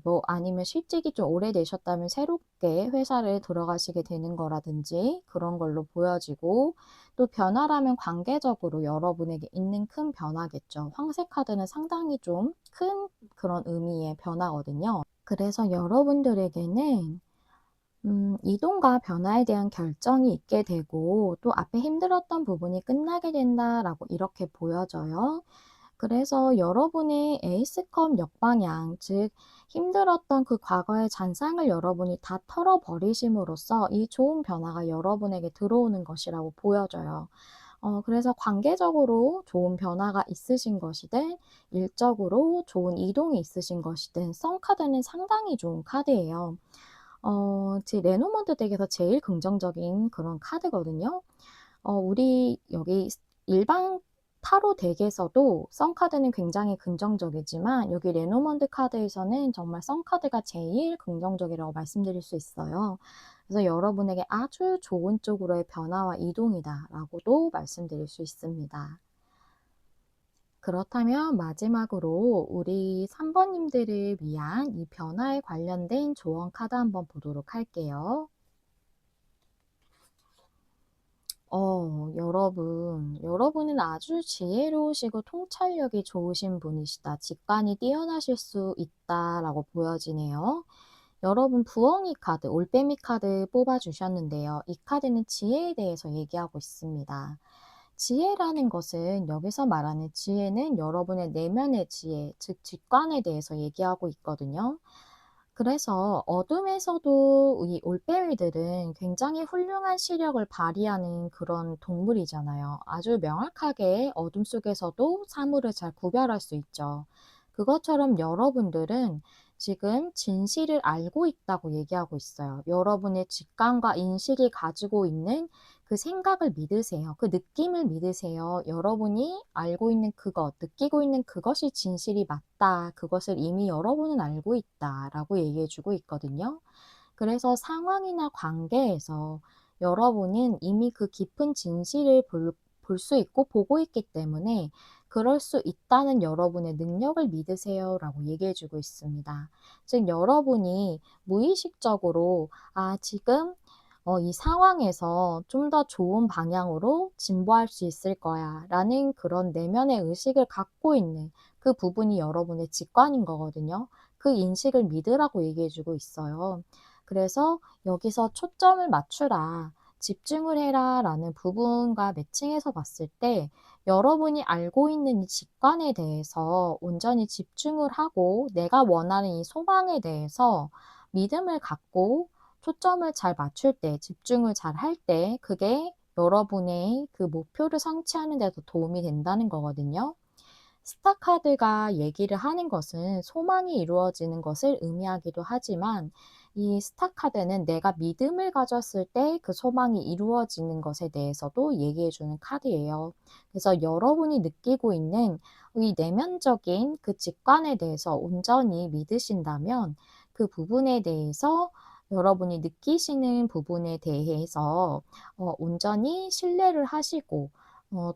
뭐 아니면 실직이 좀 오래되셨다면 새롭게 회사를 들어가시게 되는 거라든지 그런 걸로 보여지고, 또 변화라면 관계적으로 여러분에게 있는 큰 변화겠죠. 황색 카드는 상당히 좀 큰 그런 의미의 변화거든요. 그래서 여러분들에게는 이동과 변화에 대한 결정이 있게 되고 또 앞에 힘들었던 부분이 끝나게 된다라고 이렇게 보여져요. 그래서 여러분의 에이스컵 역방향, 즉 힘들었던 그 과거의 잔상을 여러분이 다 털어버리심으로써 이 좋은 변화가 여러분에게 들어오는 것이라고 보여져요. 그래서 관계적으로 좋은 변화가 있으신 것이든 일적으로 좋은 이동이 있으신 것이든 썬카드는 상당히 좋은 카드예요. 제 레노먼드 덱에서 제일 긍정적인 그런 카드거든요. 우리 여기 일반 타로 덱에서도 썬카드는 굉장히 긍정적이지만 여기 레노먼드 카드에서는 정말 썬카드가 제일 긍정적이라고 말씀드릴 수 있어요. 그래서 여러분에게 아주 좋은 쪽으로의 변화와 이동이다 라고도 말씀드릴 수 있습니다. 그렇다면 마지막으로 우리 3번님들을 위한 이 변화에 관련된 조언 카드 한번 보도록 할게요. 여러분은 아주 지혜로우시고 통찰력이 좋으신 분이시다. 직관이 뛰어나실 수 있다라고 보여지네요. 여러분 부엉이 카드, 올빼미 카드 뽑아주셨는데요. 이 카드는 지혜에 대해서 얘기하고 있습니다. 지혜라는 것은 여기서 말하는 지혜는 여러분의 내면의 지혜, 즉 직관에 대해서 얘기하고 있거든요. 그래서 어둠에서도 이 올빼미들은 굉장히 훌륭한 시력을 발휘하는 그런 동물이잖아요. 아주 명확하게 어둠 속에서도 사물을 잘 구별할 수 있죠. 그것처럼 여러분들은 지금 진실을 알고 있다고 얘기하고 있어요. 여러분의 직감과 인식이 가지고 있는 그 생각을 믿으세요. 그 느낌을 믿으세요. 여러분이 알고 있는 그것, 느끼고 있는 그것이 진실이 맞다. 그것을 이미 여러분은 알고 있다라고 얘기해주고 있거든요. 그래서 상황이나 관계에서 여러분은 이미 그 깊은 진실을 볼 수 있고 보고 있기 때문에 그럴 수 있다는 여러분의 능력을 믿으세요 라고 얘기해주고 있습니다. 즉 여러분이 무의식적으로 지금 이 상황에서 좀 더 좋은 방향으로 진보할 수 있을 거야 라는 그런 내면의 의식을 갖고 있는 그 부분이 여러분의 직관인 거거든요. 그 인식을 믿으라고 얘기해주고 있어요. 그래서 여기서 초점을 맞추라, 집중을 해라 라는 부분과 매칭해서 봤을 때 여러분이 알고 있는 이 직관에 대해서 온전히 집중을 하고 내가 원하는 이 소망에 대해서 믿음을 갖고 초점을 잘 맞출 때, 집중을 잘 할 때 그게 여러분의 그 목표를 성취하는 데도 도움이 된다는 거거든요. 스타 카드가 얘기를 하는 것은 소망이 이루어지는 것을 의미하기도 하지만 이 스타 카드는 내가 믿음을 가졌을 때 그 소망이 이루어지는 것에 대해서도 얘기해 주는 카드예요. 그래서 여러분이 느끼고 있는 이 내면적인 그 직관에 대해서 온전히 믿으신다면 그 부분에 대해서 여러분이 느끼시는 부분에 대해서 온전히 신뢰를 하시고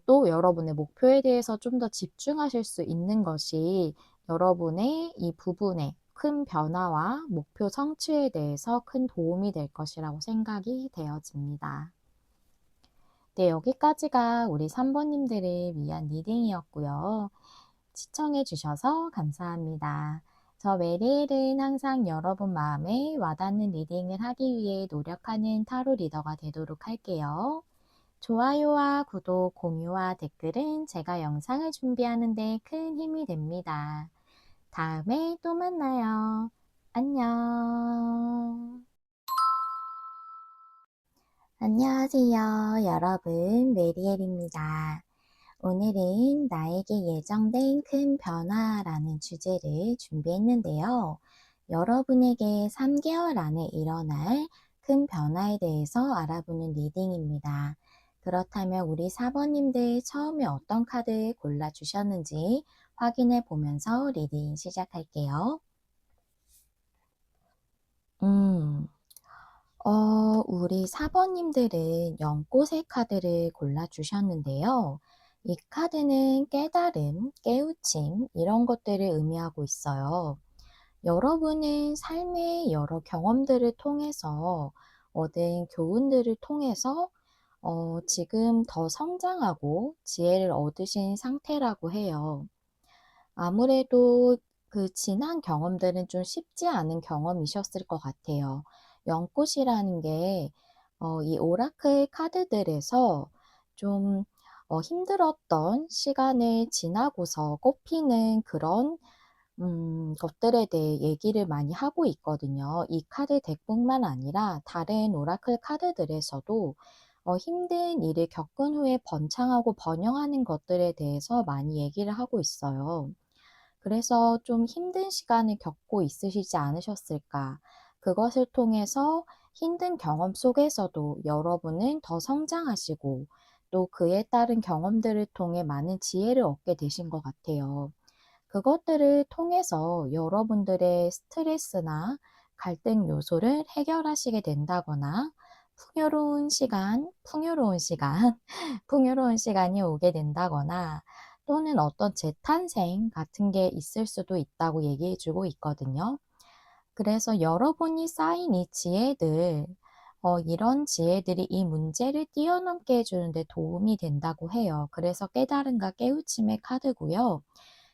또 여러분의 목표에 대해서 좀 더 집중하실 수 있는 것이 여러분의 이 부분에 큰 변화와 목표 성취에 대해서 큰 도움이 될 것이라고 생각이 되어집니다. 네, 여기까지가 우리 3번님들을 위한 리딩이었고요. 시청해 주셔서 감사합니다. 저 메리엘은 항상 여러분 마음에 와닿는 리딩을 하기 위해 노력하는 타로 리더가 되도록 할게요. 좋아요와 구독, 공유와 댓글은 제가 영상을 준비하는 데 큰 힘이 됩니다. 다음에 또 만나요. 안녕. 안녕하세요, 여러분. 메리엘입니다. 오늘은 나에게 예정된 큰 변화라는 주제를 준비했는데요. 여러분에게 3개월 안에 일어날 큰 변화에 대해서 알아보는 리딩입니다. 그렇다면 우리 사번님들 처음에 어떤 카드 골라주셨는지 확인해 보면서 리딩 시작할게요. 음, 우리 사번님들은 연꽃의 카드를 골라주셨는데요. 이 카드는 깨달음, 깨우침, 이런 것들을 의미하고 있어요. 여러분은 삶의 여러 경험들을 통해서 얻은 교훈들을 통해서 지금 더 성장하고 지혜를 얻으신 상태라고 해요. 아무래도 그 지난 경험들은 좀 쉽지 않은 경험이셨을 것 같아요. 연꽃이라는 게 이 오라클 카드들에서 좀 힘들었던 시간을 지나고서 꽃피는 그런 것들에 대해 얘기를 많이 하고 있거든요. 이 카드 덱뿐만 아니라 다른 오라클 카드들에서도 힘든 일을 겪은 후에 번창하고 번영하는 것들에 대해서 많이 얘기를 하고 있어요. 그래서 좀 힘든 시간을 겪고 있으시지 않으셨을까? 그것을 통해서 힘든 경험 속에서도 여러분은 더 성장하시고 또 그에 따른 경험들을 통해 많은 지혜를 얻게 되신 것 같아요. 그것들을 통해서 여러분들의 스트레스나 갈등 요소를 해결하시게 된다거나 풍요로운 시간, 풍요로운 시간이 오게 된다거나 또는 어떤 재탄생 같은 게 있을 수도 있다고 얘기해 주고 있거든요. 그래서 여러분이 쌓인 이 지혜들, 이런 지혜들이 이 문제를 뛰어넘게 해주는 데 도움이 된다고 해요. 그래서 깨달음과 깨우침의 카드고요.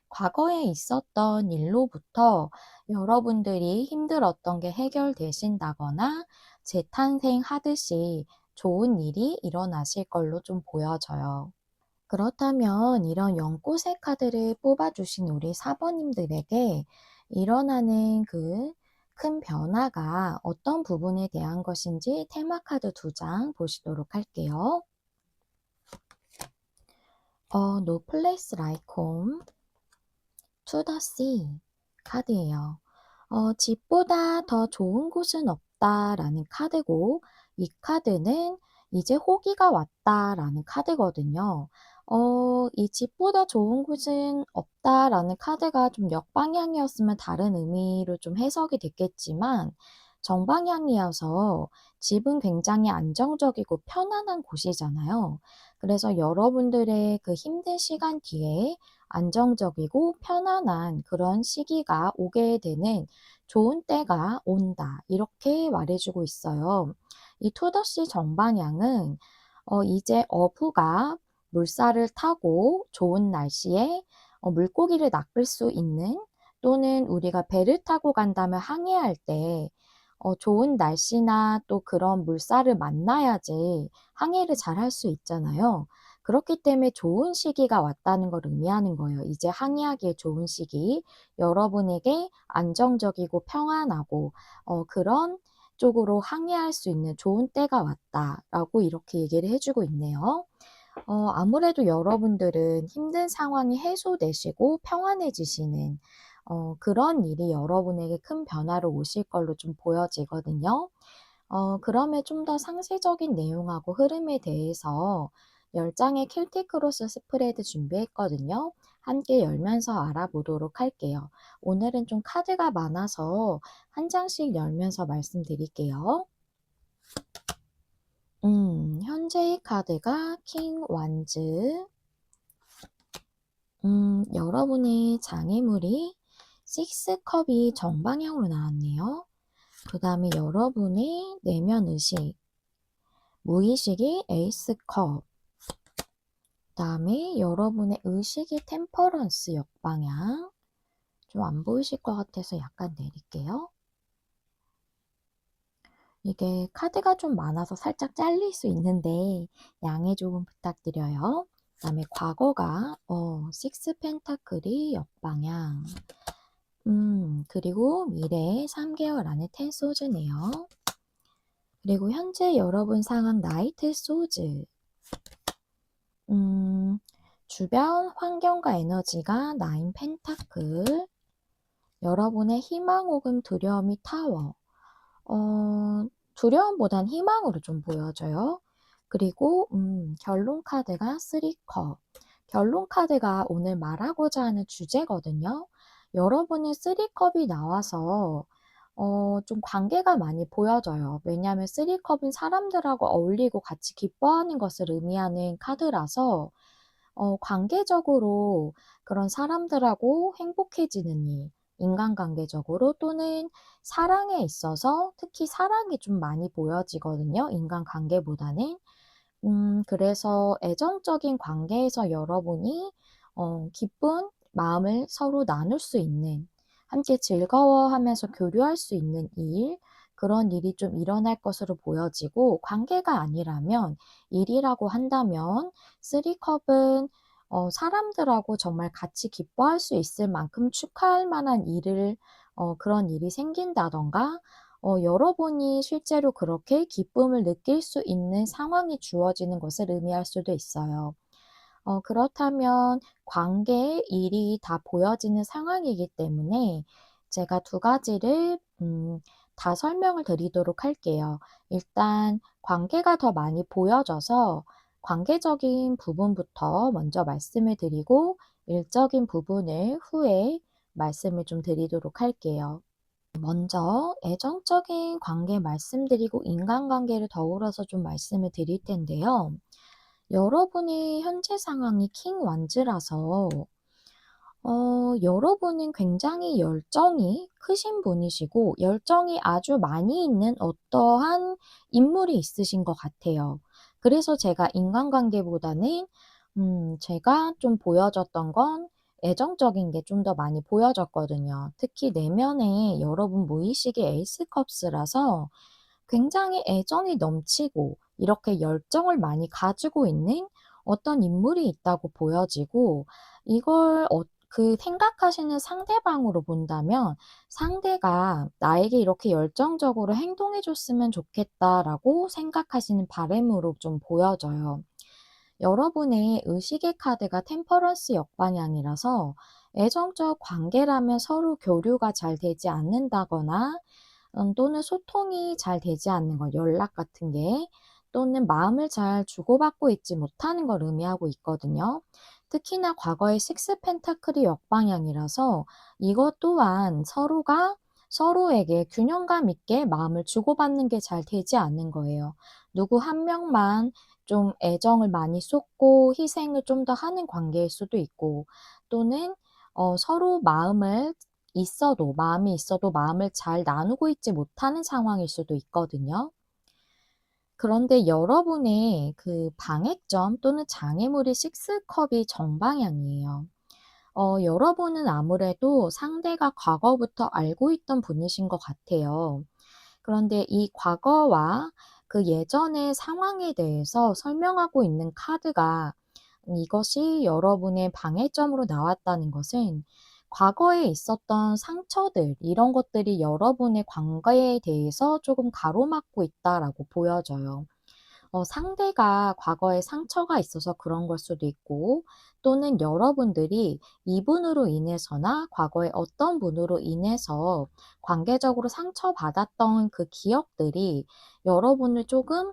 과거에 있었던 일로부터 여러분들이 힘들었던 게 해결되신다거나 재탄생하듯이 좋은 일이 일어나실 걸로 좀 보여져요. 그렇다면 이런 연꽃의 카드를 뽑아주신 우리 사번님들에게 일어나는 그 큰 변화가 어떤 부분에 대한 것인지 테마 카드 2장 보시도록 할게요. No place like home, to the sea 카드예요. 집보다 더 좋은 곳은 없다라는 카드고, 이 카드는 이제 호기가 왔다라는 카드거든요. 이 집보다 좋은 곳은 없다라는 카드가 좀 역방향이었으면 다른 의미로 좀 해석이 됐겠지만, 정방향이어서 집은 굉장히 안정적이고 편안한 곳이잖아요. 그래서 여러분들의 그 힘든 시간 뒤에 안정적이고 편안한 그런 시기가 오게 되는 좋은 때가 온다. 이렇게 말해주고 있어요. 이 투더시 정방향은 이제 어부가 물살을 타고 좋은 날씨에 물고기를 낚을 수 있는 또는 우리가 배를 타고 간다면 항해할 때 좋은 날씨나 또 그런 물살을 만나야지 항해를 잘 할 수 있잖아요. 그렇기 때문에 좋은 시기가 왔다는 걸 의미하는 거예요. 이제 항해하기에 좋은 시기, 여러분에게 안정적이고 평안하고 그런 쪽으로 항해할 수 있는 좋은 때가 왔다라고 이렇게 얘기를 해주고 있네요. 아무래도 여러분들은 힘든 상황이 해소되시고 평안해지시는 그런 일이 여러분에게 큰 변화로 오실 걸로 좀 보여지거든요. 그러면 좀 더 상세적인 내용하고 흐름에 대해서 10장의 킬티 크로스 스프레드 준비했거든요. 함께 열면서 알아보도록 할게요. 오늘은 좀 카드가 많아서 한 장씩 열면서 말씀드릴게요. 현재의 카드가 킹 완즈. 여러분의 장애물이 식스컵이 정방향으로 나왔네요. 그 다음에 여러분의 내면 의식, 무의식이 에이스컵. 그 다음에 여러분의 의식이 템퍼런스 역방향. 좀 안 보이실 것 같아서 약간 내릴게요. 이게 카드가 좀 많아서 살짝 잘릴 수 있는데 양해 조금 부탁드려요. 그 다음에 과거가 식스 펜타클이 역방향. 그리고 미래 3개월 안에 텐 소즈네요. 그리고 현재 여러분 상황 나이트 소즈. 주변 환경과 에너지가 나인 펜타클. 여러분의 희망 혹은 두려움이 타워. 두려움보단 희망으로 좀 보여져요. 그리고 결론 카드가 3컵. 결론 카드가 오늘 말하고자 하는 주제거든요. 여러분의 3컵이 나와서 좀 관계가 많이 보여져요. 왜냐하면 3컵은 사람들하고 어울리고 같이 기뻐하는 것을 의미하는 카드라서 관계적으로 그런 사람들하고 행복해지는 일, 인간관계적으로 또는 사랑에 있어서 특히 사랑이 좀 많이 보여지거든요. 인간관계보다는. 그래서 애정적인 관계에서 여러분이 기쁜 마음을 서로 나눌 수 있는, 함께 즐거워하면서 교류할 수 있는 일, 그런 일이 좀 일어날 것으로 보여지고, 관계가 아니라면 일이라고 한다면 3컵은 사람들하고 정말 같이 기뻐할 수 있을 만큼 축하할 만한 일을 그런 일이 생긴다던가 여러분이 실제로 그렇게 기쁨을 느낄 수 있는 상황이 주어지는 것을 의미할 수도 있어요. 그렇다면 관계, 일이 다 보여지는 상황이기 때문에 제가 두 가지를 다 설명을 드리도록 할게요. 일단 관계가 더 많이 보여져서 관계적인 부분부터 먼저 말씀을 드리고 일적인 부분을 후에 말씀을 좀 드리도록 할게요. 먼저 애정적인 관계 말씀드리고 인간관계를 더불어서 좀 말씀을 드릴 텐데요. 여러분의 현재 상황이 킹 완즈라서 여러분은 굉장히 열정이 크신 분이시고 열정이 아주 많이 있는 어떠한 인물이 있으신 것 같아요. 그래서 제가 인간관계보다는 제가 좀 보여졌던 건 애정적인 게 좀 더 많이 보여졌거든요. 특히 내면에 여러분 무의식이 에이스컵스라서 굉장히 애정이 넘치고 이렇게 열정을 많이 가지고 있는 어떤 인물이 있다고 보여지고 이걸 그 생각하시는 상대방으로 본다면 상대가 나에게 이렇게 열정적으로 행동해 줬으면 좋겠다라고 생각하시는 바람으로 좀 보여져요. 여러분의 의식의 카드가 템퍼런스 역방향이라서 애정적 관계라면 서로 교류가 잘 되지 않는다거나 또는 소통이 잘 되지 않는 것, 연락 같은 게 또는 마음을 잘 주고받고 있지 못하는 걸 의미하고 있거든요. 특히나 과거의 식스 펜타클이 역방향이라서 이것 또한 서로가 서로에게 균형감 있게 마음을 주고받는 게 잘 되지 않는 거예요. 누구 한 명만 좀 애정을 많이 쏟고 희생을 좀 더 하는 관계일 수도 있고 또는 서로 마음이 있어도 마음을 잘 나누고 있지 못하는 상황일 수도 있거든요. 그런데 여러분의 그 방해점 또는 장애물이 식스컵이 정방향이에요. 여러분은 아무래도 상대가 과거부터 알고 있던 분이신 것 같아요. 그런데 이 과거와 그 예전의 상황에 대해서 설명하고 있는 카드가 이것이 여러분의 방해점으로 나왔다는 것은 과거에 있었던 상처들, 이런 것들이 여러분의 관계에 대해서 조금 가로막고 있다라고 보여져요. 상대가 과거에 상처가 있어서 그런 걸 수도 있고, 또는 여러분들이 이분으로 인해서나 과거에 어떤 분으로 인해서 관계적으로 상처받았던 그 기억들이 여러분을 조금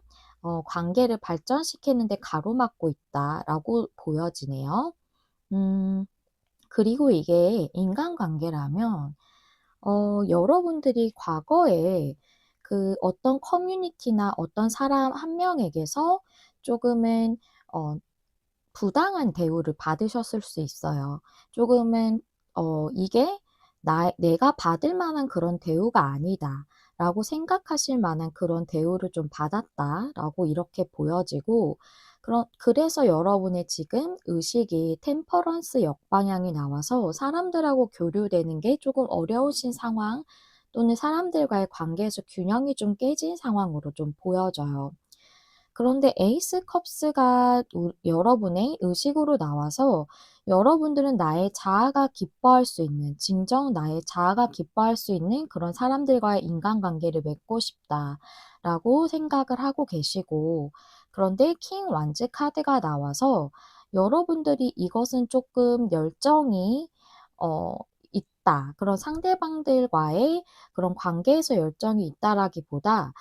관계를 발전시키는 데 가로막고 있다라고 보여지네요. 음. 그리고 이게 인간관계라면 여러분들이 과거에 그 어떤 커뮤니티나 어떤 사람 한 명에게서 조금은 어 부당한 대우를 받으셨을 수 있어요. 조금은 이게 나 '내가 받을 만한 그런 대우가 아니다.'라고 생각하실 만한 그런 대우를 좀 받았다라고 이렇게 보여지고, 그래서 여러분의 지금 의식이 템퍼런스 역방향이 나와서 사람들하고 교류되는 게 조금 어려우신 상황, 또는 사람들과의 관계에서 균형이 좀 깨진 상황으로 좀 보여져요. 그런데 에이스 컵스가 여러분의 의식으로 나와서 여러분들은 나의 자아가 기뻐할 수 있는, 진정 나의 자아가 기뻐할 수 있는 그런 사람들과의 인간관계를 맺고 싶다라고 생각을 하고 계시고, 그런데 킹 완즈 카드가 나와서 여러분들이 이것은 조금 열정이 어 있다, 그런 상대방들과의 그런 관계에서 열정이 있다라기보다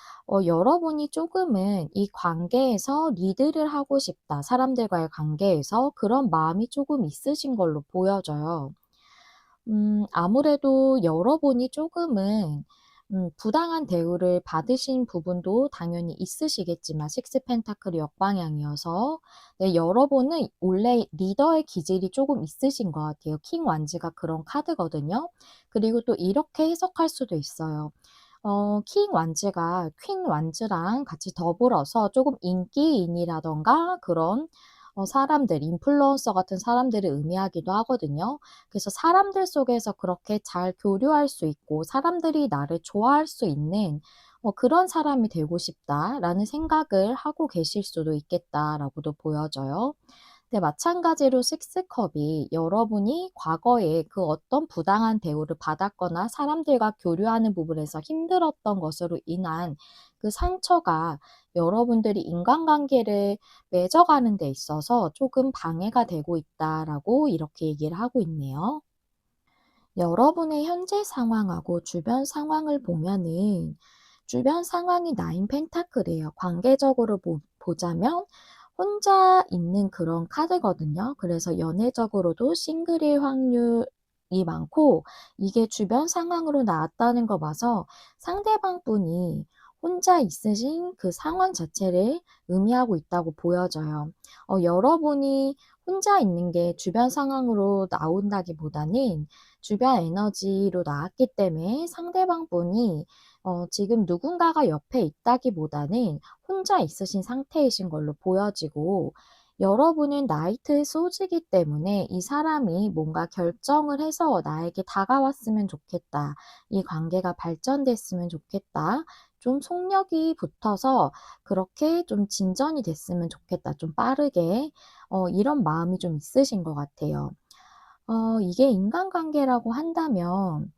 여러분이 조금은 이 관계에서 리드를 하고 싶다, 사람들과의 관계에서 그런 마음이 조금 있으신 걸로 보여져요. 아무래도 여러분이 조금은 부당한 대우를 받으신 부분도 당연히 있으시겠지만, 식스 펜타클이 역방향이어서 네, 여러분은 원래 리더의 기질이 조금 있으신 것 같아요. 킹 완즈가 그런 카드거든요. 그리고 또 이렇게 해석할 수도 있어요. 킹 완즈가 퀸 완즈랑 같이 더불어서 조금 인기인이라든가 그런 사람들, 인플루언서 같은 사람들을 의미하기도 하거든요. 그래서 사람들 속에서 그렇게 잘 교류할 수 있고 사람들이 나를 좋아할 수 있는 '그런 사람이 되고 싶다.'라는 생각을 하고 계실 수도 있겠다라고도 보여져요. 네, 마찬가지로 식스컵이 여러분이 과거에 그 어떤 부당한 대우를 받았거나 사람들과 교류하는 부분에서 힘들었던 것으로 인한 그 상처가 여러분들이 인간관계를 맺어가는 데 있어서 조금 방해가 되고 있다라고 이렇게 얘기를 하고 있네요. 여러분의 현재 상황하고 주변 상황을 보면은 주변 상황이 나인 펜타클이에요. 관계적으로 보자면 혼자 있는 그런 카드거든요. 그래서 연애적으로도 싱글일 확률이 많고, 이게 주변 상황으로 나왔다는 거 봐서 상대방 분이 혼자 있으신 그 상황 자체를 의미하고 있다고 보여져요. 여러분이 혼자 있는 게 주변 상황으로 나온다기보다는 주변 에너지로 나왔기 때문에 상대방 분이 지금 누군가가 옆에 있다기보다는 혼자 있으신 상태이신 걸로 보여지고, 여러분은 나이트 소지기 때문에 이 사람이 뭔가 결정을 해서 나에게 다가왔으면 좋겠다, 이 관계가 발전됐으면 좋겠다, 좀 속력이 붙어서 그렇게 좀 진전이 됐으면 좋겠다, 좀 빠르게, 이런 마음이 좀 있으신 것 같아요. 이게 인간관계라고 한다면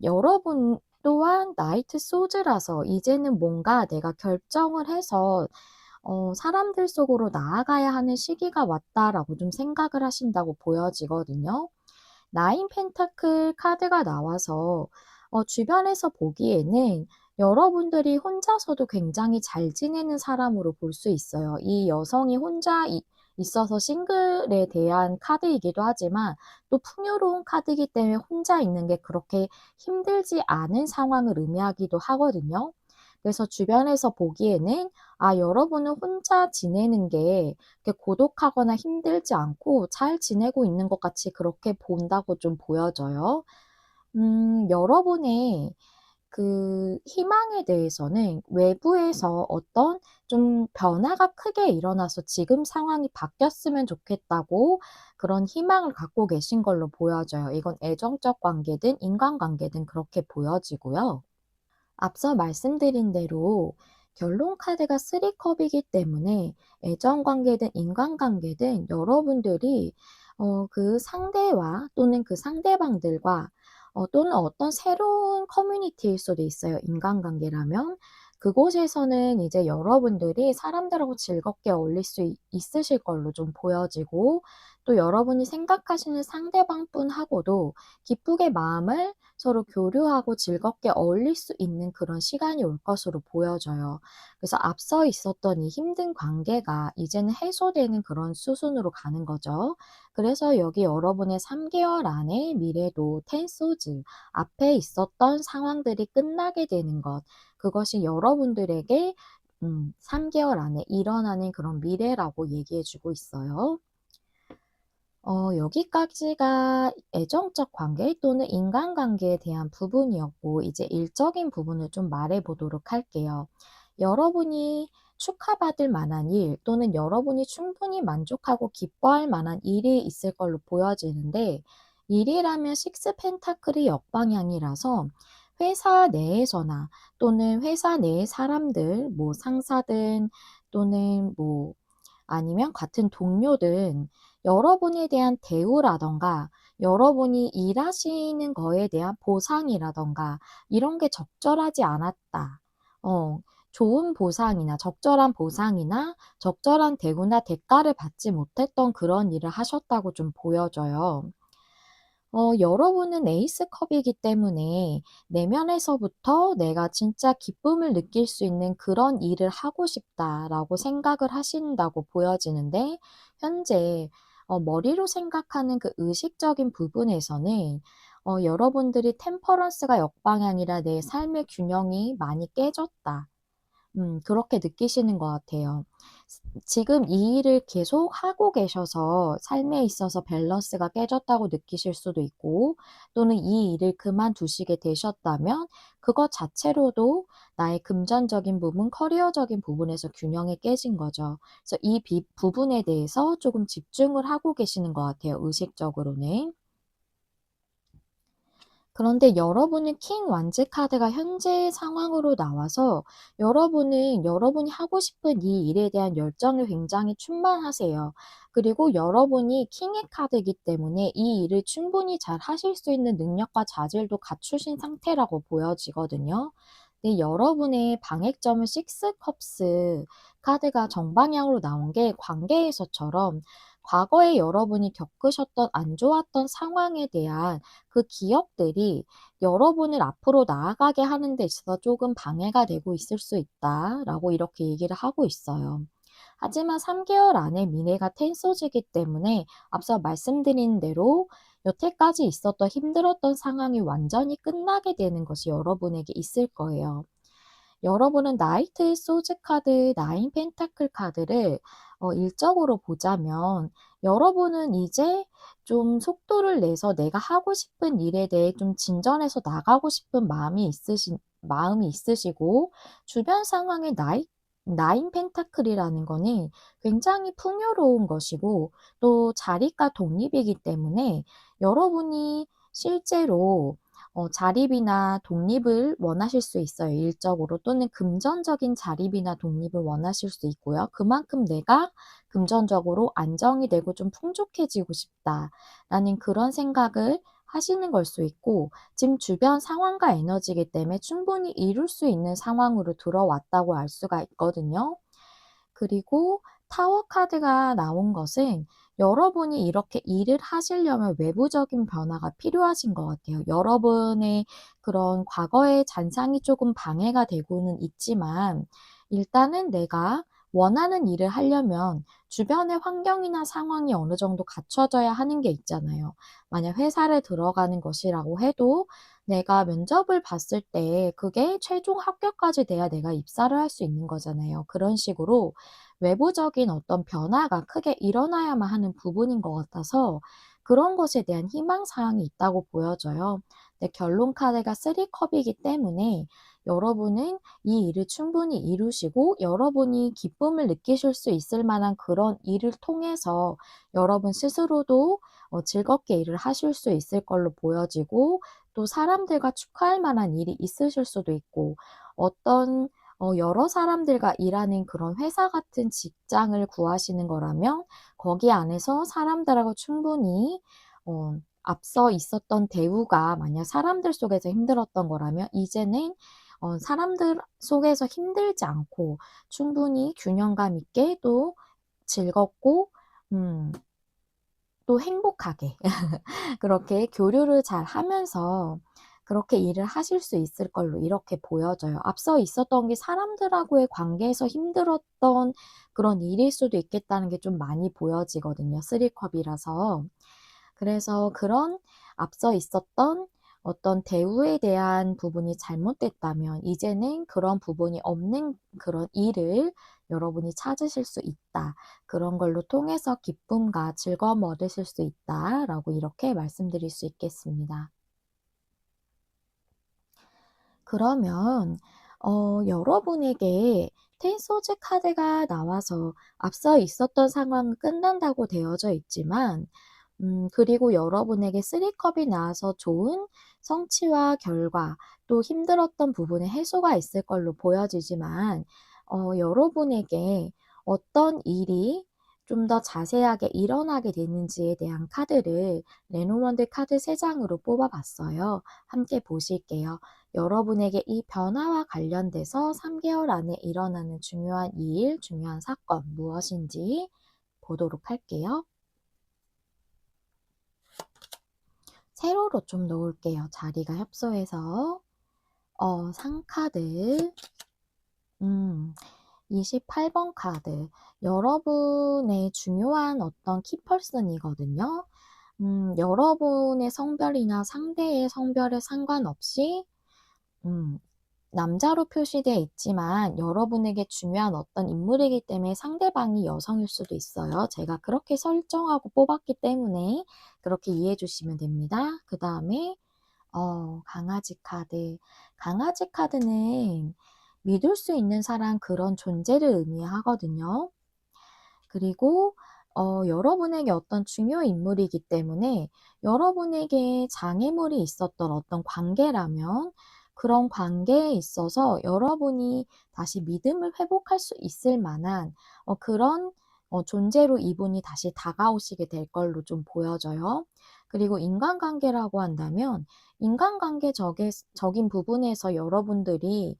여러분 또한 나이트 소즈라서 이제는 뭔가 내가 결정을 해서 '사람들 속으로 나아가야 하는 시기가 왔다.'라고 좀 생각을 하신다고 보여지거든요. 나인 펜타클 카드가 나와서 주변에서 보기에는 여러분들이 혼자서도 굉장히 잘 지내는 사람으로 볼 수 있어요. 이 여성이 혼자 있어서 싱글에 대한 카드이기도 하지만, 또 풍요로운 카드이기 때문에 혼자 있는 게 그렇게 힘들지 않은 상황을 의미하기도 하거든요. 그래서 주변에서 보기에는 여러분은 혼자 지내는 게 그렇게 고독하거나 힘들지 않고 잘 지내고 있는 것 같이 그렇게 본다고 좀 보여져요. 여러분의 그 희망에 대해서는 외부에서 어떤 좀 변화가 크게 일어나서 지금 상황이 바뀌었으면 좋겠다고 그런 희망을 갖고 계신 걸로 보여져요. 이건 애정적 관계든 인간관계든 그렇게 보여지고요. 앞서 말씀드린 대로 결론 카드가 3컵이기 때문에 애정 관계든 인간관계든 여러분들이 그 상대와 또는 그 상대방들과 또는 어떤 새로운 커뮤니티일 수도 있어요, 인간관계라면. 그곳에서는 이제 여러분들이 사람들하고 즐겁게 어울릴 수 있으실 걸로 좀 보여지고, 또 여러분이 생각하시는 상대방분하고도 기쁘게 마음을 서로 교류하고 즐겁게 어울릴 수 있는 그런 시간이 올 것으로 보여져요. 그래서 앞서 있었던 이 힘든 관계가 이제는 해소되는 그런 수순으로 가는 거죠. 그래서 여기 여러분의 3개월 안에 미래도 텐소즈, 앞에 있었던 상황들이 끝나게 되는 것, 그것이 여러분들에게 3개월 안에 일어나는 그런 미래라고 얘기해 주고 있어요. 여기까지가 애정적 관계 또는 인간관계에 대한 부분이었고, 이제 일적인 부분을 좀 말해 보도록 할게요. 여러분이 축하받을 만한 일 또는 여러분이 충분히 만족하고 기뻐할 만한 일이 있을 걸로 보여지는데, 일이라면 식스 펜타클이 역방향이라서 회사 내에서나 또는 회사 내의 사람들, 뭐 상사든 또는 뭐 아니면 같은 동료든 여러분에 대한 대우라던가 여러분이 일하시는 거에 대한 보상이라던가 이런 게 적절하지 않았다. 어, 좋은 보상이나 적절한 보상이나 적절한 대우나 대가를 받지 못했던 그런 일을 하셨다고 좀 보여져요. 여러분은 에이스컵이기 때문에 내면에서부터 내가 진짜 기쁨을 느낄 수 있는 그런 일을 하고 싶다라고 생각을 하신다고 보여지는데, 현재 머리로 생각하는 그 의식적인 부분에서는 여러분들이 템퍼런스가 역방향이라 내 삶의 균형이 많이 깨졌다. 그렇게 느끼시는 것 같아요. 지금 이 일을 계속 하고 계셔서 삶에 있어서 밸런스가 깨졌다고 느끼실 수도 있고, 또는 이 일을 그만두시게 되셨다면 그것 자체로도 나의 금전적인 부분, 커리어적인 부분에서 균형이 깨진 거죠. 그래서 이 부분에 대해서 조금 집중을 하고 계시는 것 같아요, 의식적으로는. 그런데 여러분은 킹 완즈 카드가 현재 상황으로 나와서 여러분은 여러분이 하고 싶은 이 일에 대한 열정이 굉장히 충만하세요. 그리고 여러분이 킹의 카드이기 때문에 이 일을 충분히 잘 하실 수 있는 능력과 자질도 갖추신 상태라고 보여지거든요. 근데 여러분의 방해점은 식스 컵스 카드가 정방향으로 나온 게 관계에서처럼 과거에 여러분이 겪으셨던 안 좋았던 상황에 대한 그 기억들이 여러분을 앞으로 나아가게 하는 데 있어서 조금 방해가 되고 있을 수 있다라고 이렇게 얘기를 하고 있어요. 하지만 3개월 안에 미래가 텐소지기 때문에 앞서 말씀드린 대로 여태까지 있었던 힘들었던 상황이 완전히 끝나게 되는 것이 여러분에게 있을 거예요. 여러분은 나이트 소즈 카드, 나인 펜타클 카드를 일적으로 보자면 여러분은 이제 좀 속도를 내서 내가 하고 싶은 일에 대해 좀 진전해서 나가고 싶은 마음이 있으시고, 주변 상황의 나인 펜타클이라는 거는 굉장히 풍요로운 것이고 또 자립과 독립이기 때문에 여러분이 실제로 자립이나 독립을 원하실 수 있어요, 일적으로. 또는 금전적인 자립이나 독립을 원하실 수 있고요. 그만큼 내가 금전적으로 안정이 되고 좀 풍족해지고 싶다라는 그런 생각을 하시는 걸 수 있고, 지금 주변 상황과 에너지이기 때문에 충분히 이룰 수 있는 상황으로 들어왔다고 알 수가 있거든요. 그리고 타워 카드가 나온 것은 여러분이 이렇게 일을 하시려면 외부적인 변화가 필요하신 것 같아요. 여러분의 그런 과거의 잔상이 조금 방해가 되고는 있지만, 일단은 내가 원하는 일을 하려면 주변의 환경이나 상황이 어느 정도 갖춰져야 하는 게 있잖아요. 만약 회사를 들어가는 것이라고 해도 내가 면접을 봤을 때 그게 최종 합격까지 돼야 내가 입사를 할 수 있는 거잖아요. 그런 식으로 외부적인 어떤 변화가 크게 일어나야만 하는 부분인 것 같아서 그런 것에 대한 희망사항이 있다고 보여져요. 근데 결론 카드가 3컵이기 때문에 여러분은 이 일을 충분히 이루시고 여러분이 기쁨을 느끼실 수 있을 만한 그런 일을 통해서 여러분 스스로도 즐겁게 일을 하실 수 있을 걸로 보여지고, 또 사람들과 축하할 만한 일이 있으실 수도 있고, 어떤 여러 사람들과 일하는 그런 회사 같은 직장을 구하시는 거라면 거기 안에서 사람들하고 충분히 앞서 있었던 대우가 만약 사람들 속에서 힘들었던 거라면 이제는 사람들 속에서 힘들지 않고 충분히 균형감 있게 또 즐겁고 또 행복하게 그렇게 교류를 잘 하면서 그렇게 일을 하실 수 있을 걸로 이렇게 보여져요. 앞서 있었던 게 사람들하고의 관계에서 힘들었던 그런 일일 수도 있겠다는 게 좀 많이 보여지거든요, 3컵이라서. 그래서 그런 앞서 있었던 어떤 대우에 대한 부분이 잘못됐다면 이제는 그런 부분이 없는 그런 일을 여러분이 찾으실 수 있다. 그런 걸로 통해서 기쁨과 즐거움을 얻으실 수 있다라고 이렇게 말씀드릴 수 있겠습니다. 그러면 여러분에게 10 소즈 카드가 나와서 앞서 있었던 상황은 끝난다고 되어져 있지만 그리고 여러분에게 3 컵이 나와서 좋은 성취와 결과 또 힘들었던 부분의 해소가 있을 걸로 보여지지만 여러분에게 어떤 일이 좀 더 자세하게 일어나게 되는지에 대한 카드를 레노먼드 카드 3 장으로 뽑아 봤어요. 함께 보실게요. 여러분에게 이 변화와 관련돼서 3개월 안에 일어나는 중요한 일, 중요한 사건 무엇인지 보도록 할게요. 세로로 좀 놓을게요. 자리가 협소해서. 상카드. 28번 카드. 여러분의 중요한 어떤 키퍼슨이거든요. 여러분의 성별이나 상대의 성별에 상관없이 음, 남자로 표시되어 있지만 여러분에게 중요한 어떤 인물이기 때문에 상대방이 여성일 수도 있어요. 제가 그렇게 설정하고 뽑았기 때문에 그렇게 이해해 주시면 됩니다. 그 다음에 강아지 카드. 강아지 카드는 믿을 수 있는 사람 그런 존재를 의미하거든요. 그리고 여러분에게 어떤 중요 인물이기 때문에 여러분에게 장애물이 있었던 어떤 관계라면 그런 관계에 있어서 여러분이 다시 믿음을 회복할 수 있을 만한 그런 존재로 이분이 다시 다가오시게 될 걸로 좀 보여져요. 그리고 인간관계라고 한다면 인간관계 적인 부분에서 여러분들이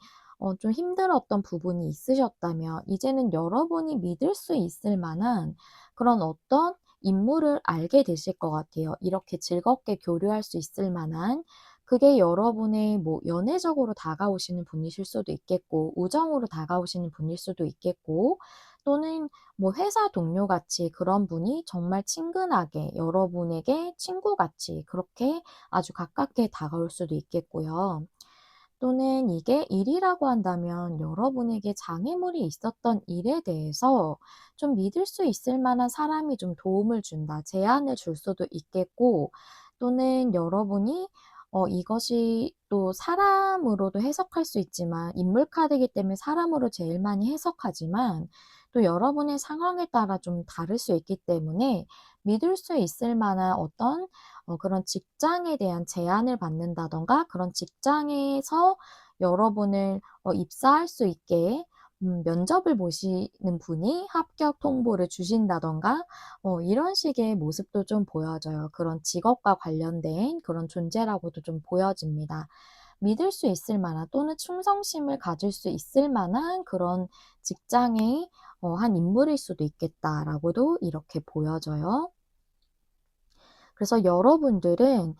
좀 힘들었던 부분이 있으셨다면 이제는 여러분이 믿을 수 있을 만한 그런 어떤 인물을 알게 되실 것 같아요. 이렇게 즐겁게 교류할 수 있을 만한 그게 여러분의 뭐 연애적으로 다가오시는 분이실 수도 있겠고 우정으로 다가오시는 분일 수도 있겠고 또는 뭐 회사 동료 같이 그런 분이 정말 친근하게 여러분에게 친구같이 그렇게 아주 가깝게 다가올 수도 있겠고요. 또는 이게 일이라고 한다면 여러분에게 장애물이 있었던 일에 대해서 좀 믿을 수 있을 만한 사람이 좀 도움을 준다, 제안을 줄 수도 있겠고, 또는 여러분이 이것이 또 사람으로도 해석할 수 있지만, 인물 카드이기 때문에 사람으로 제일 많이 해석하지만, 또 여러분의 상황에 따라 좀 다를 수 있기 때문에 믿을 수 있을 만한 어떤 그런 직장에 대한 제안을 받는다든가 그런 직장에서 여러분을 입사할 수 있게 면접을 보시는 분이 합격 통보를 주신다든가 이런 식의 모습도 좀 보여져요. 그런 직업과 관련된 그런 존재라고도 좀 보여집니다. 믿을 수 있을 만한 또는 충성심을 가질 수 있을 만한 그런 직장의 한 인물일 수도 있겠다라고도 이렇게 보여져요. 그래서 여러분들은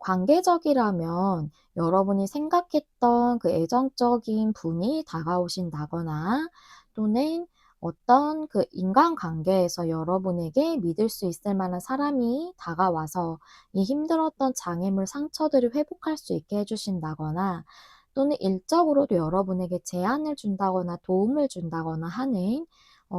관계적이라면 여러분이 생각했던 그 애정적인 분이 다가오신다거나 또는 어떤 그 인간관계에서 여러분에게 믿을 수 있을 만한 사람이 다가와서 이 힘들었던 장애물 상처들을 회복할 수 있게 해주신다거나 또는 일적으로도 여러분에게 제안을 준다거나 도움을 준다거나 하는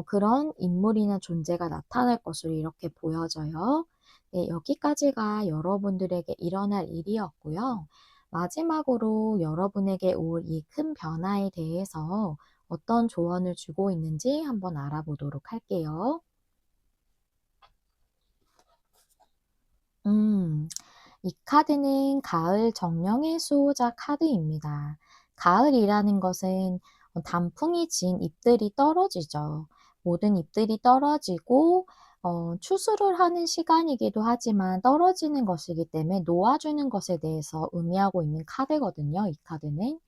그런 인물이나 존재가 나타날 것으로 이렇게 보여져요. 네, 여기까지가 여러분들에게 일어날 일이었고요. 마지막으로 여러분에게 올 이 큰 변화에 대해서 어떤 조언을 주고 있는지 한번 알아보도록 할게요. 음, 이 카드는 가을 정령의 수호자 카드입니다. 가을이라는 것은 단풍이 진 잎들이 떨어지죠. 모든 잎들이 떨어지고 추수를 하는 시간이기도 하지만 떨어지는 것이기 때문에 놓아주는 것에 대해서 의미하고 있는 카드거든요. 이 카드는.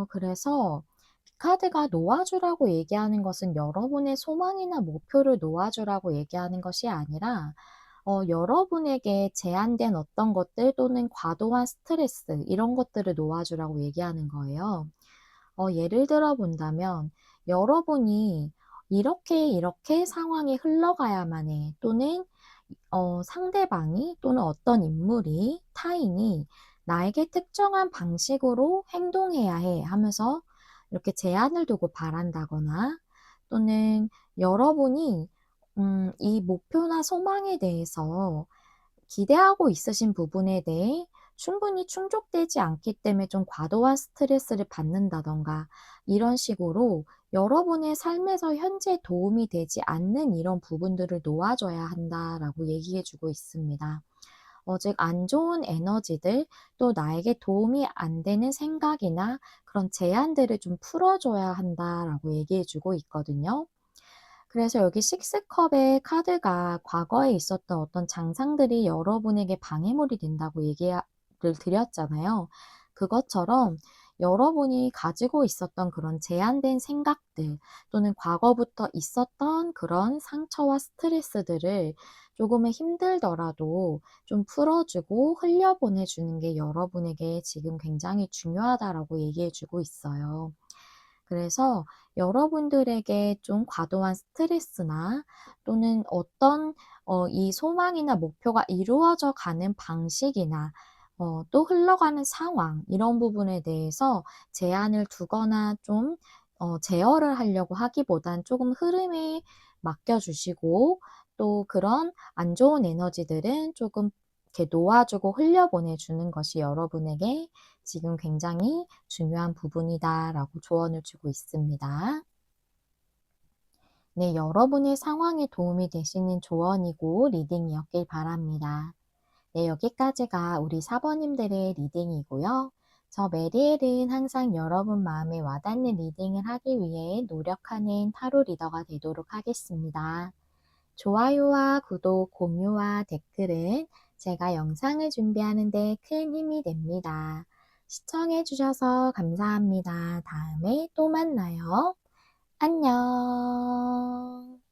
그래서 이 카드가 놓아주라고 얘기하는 것은 여러분의 소망이나 목표를 놓아주라고 얘기하는 것이 아니라 여러분에게 제한된 어떤 것들 또는 과도한 스트레스 이런 것들을 놓아주라고 얘기하는 거예요. 예를 들어 본다면 여러분이 이렇게 상황이 흘러가야만 해 또는 상대방이 또는 어떤 인물이 타인이 나에게 특정한 방식으로 행동해야 해 하면서 이렇게 제한을 두고 바란다거나 또는 여러분이 이 목표나 소망에 대해서 기대하고 있으신 부분에 대해 충분히 충족되지 않기 때문에 좀 과도한 스트레스를 받는다던가 이런 식으로 여러분의 삶에서 현재 도움이 되지 않는 이런 부분들을 놓아줘야 한다라고 얘기해 주고 있습니다. 즉, 안 좋은 에너지들, 또 나에게 도움이 안 되는 생각이나 그런 제한들을 좀 풀어줘야 한다라고 얘기해 주고 있거든요. 그래서 여기 식스컵의 카드가 과거에 있었던 어떤 장상들이 여러분에게 방해물이 된다고 얘기를 드렸잖아요. 그것처럼 여러분이 가지고 있었던 그런 제한된 생각들 또는 과거부터 있었던 그런 상처와 스트레스들을 조금은 힘들더라도 좀 풀어주고 흘려보내주는 게 여러분에게 지금 굉장히 중요하다라고 얘기해주고 있어요. 그래서 여러분들에게 좀 과도한 스트레스나 또는 어떤 이 소망이나 목표가 이루어져 가는 방식이나 또 흘러가는 상황 이런 부분에 대해서 제한을 두거나 좀 제어를 하려고 하기보단 조금 흐름에 맡겨 주시고 또 그런 안 좋은 에너지들은 조금 이렇게 놓아주고 흘려보내 주는 것이 여러분에게 지금 굉장히 중요한 부분이다라고 조언을 주고 있습니다. 네, 여러분의 상황에 도움이 되시는 조언이고 리딩이었길 바랍니다. 네, 여기까지가 우리 사번님들의 리딩이고요. 저 메리엘은 항상 여러분 마음에 와닿는 리딩을 하기 위해 노력하는 타로 리더가 되도록 하겠습니다. 좋아요와 구독, 공유와 댓글은 제가 영상을 준비하는 데 큰 힘이 됩니다. 시청해 주셔서 감사합니다. 다음에 또 만나요. 안녕.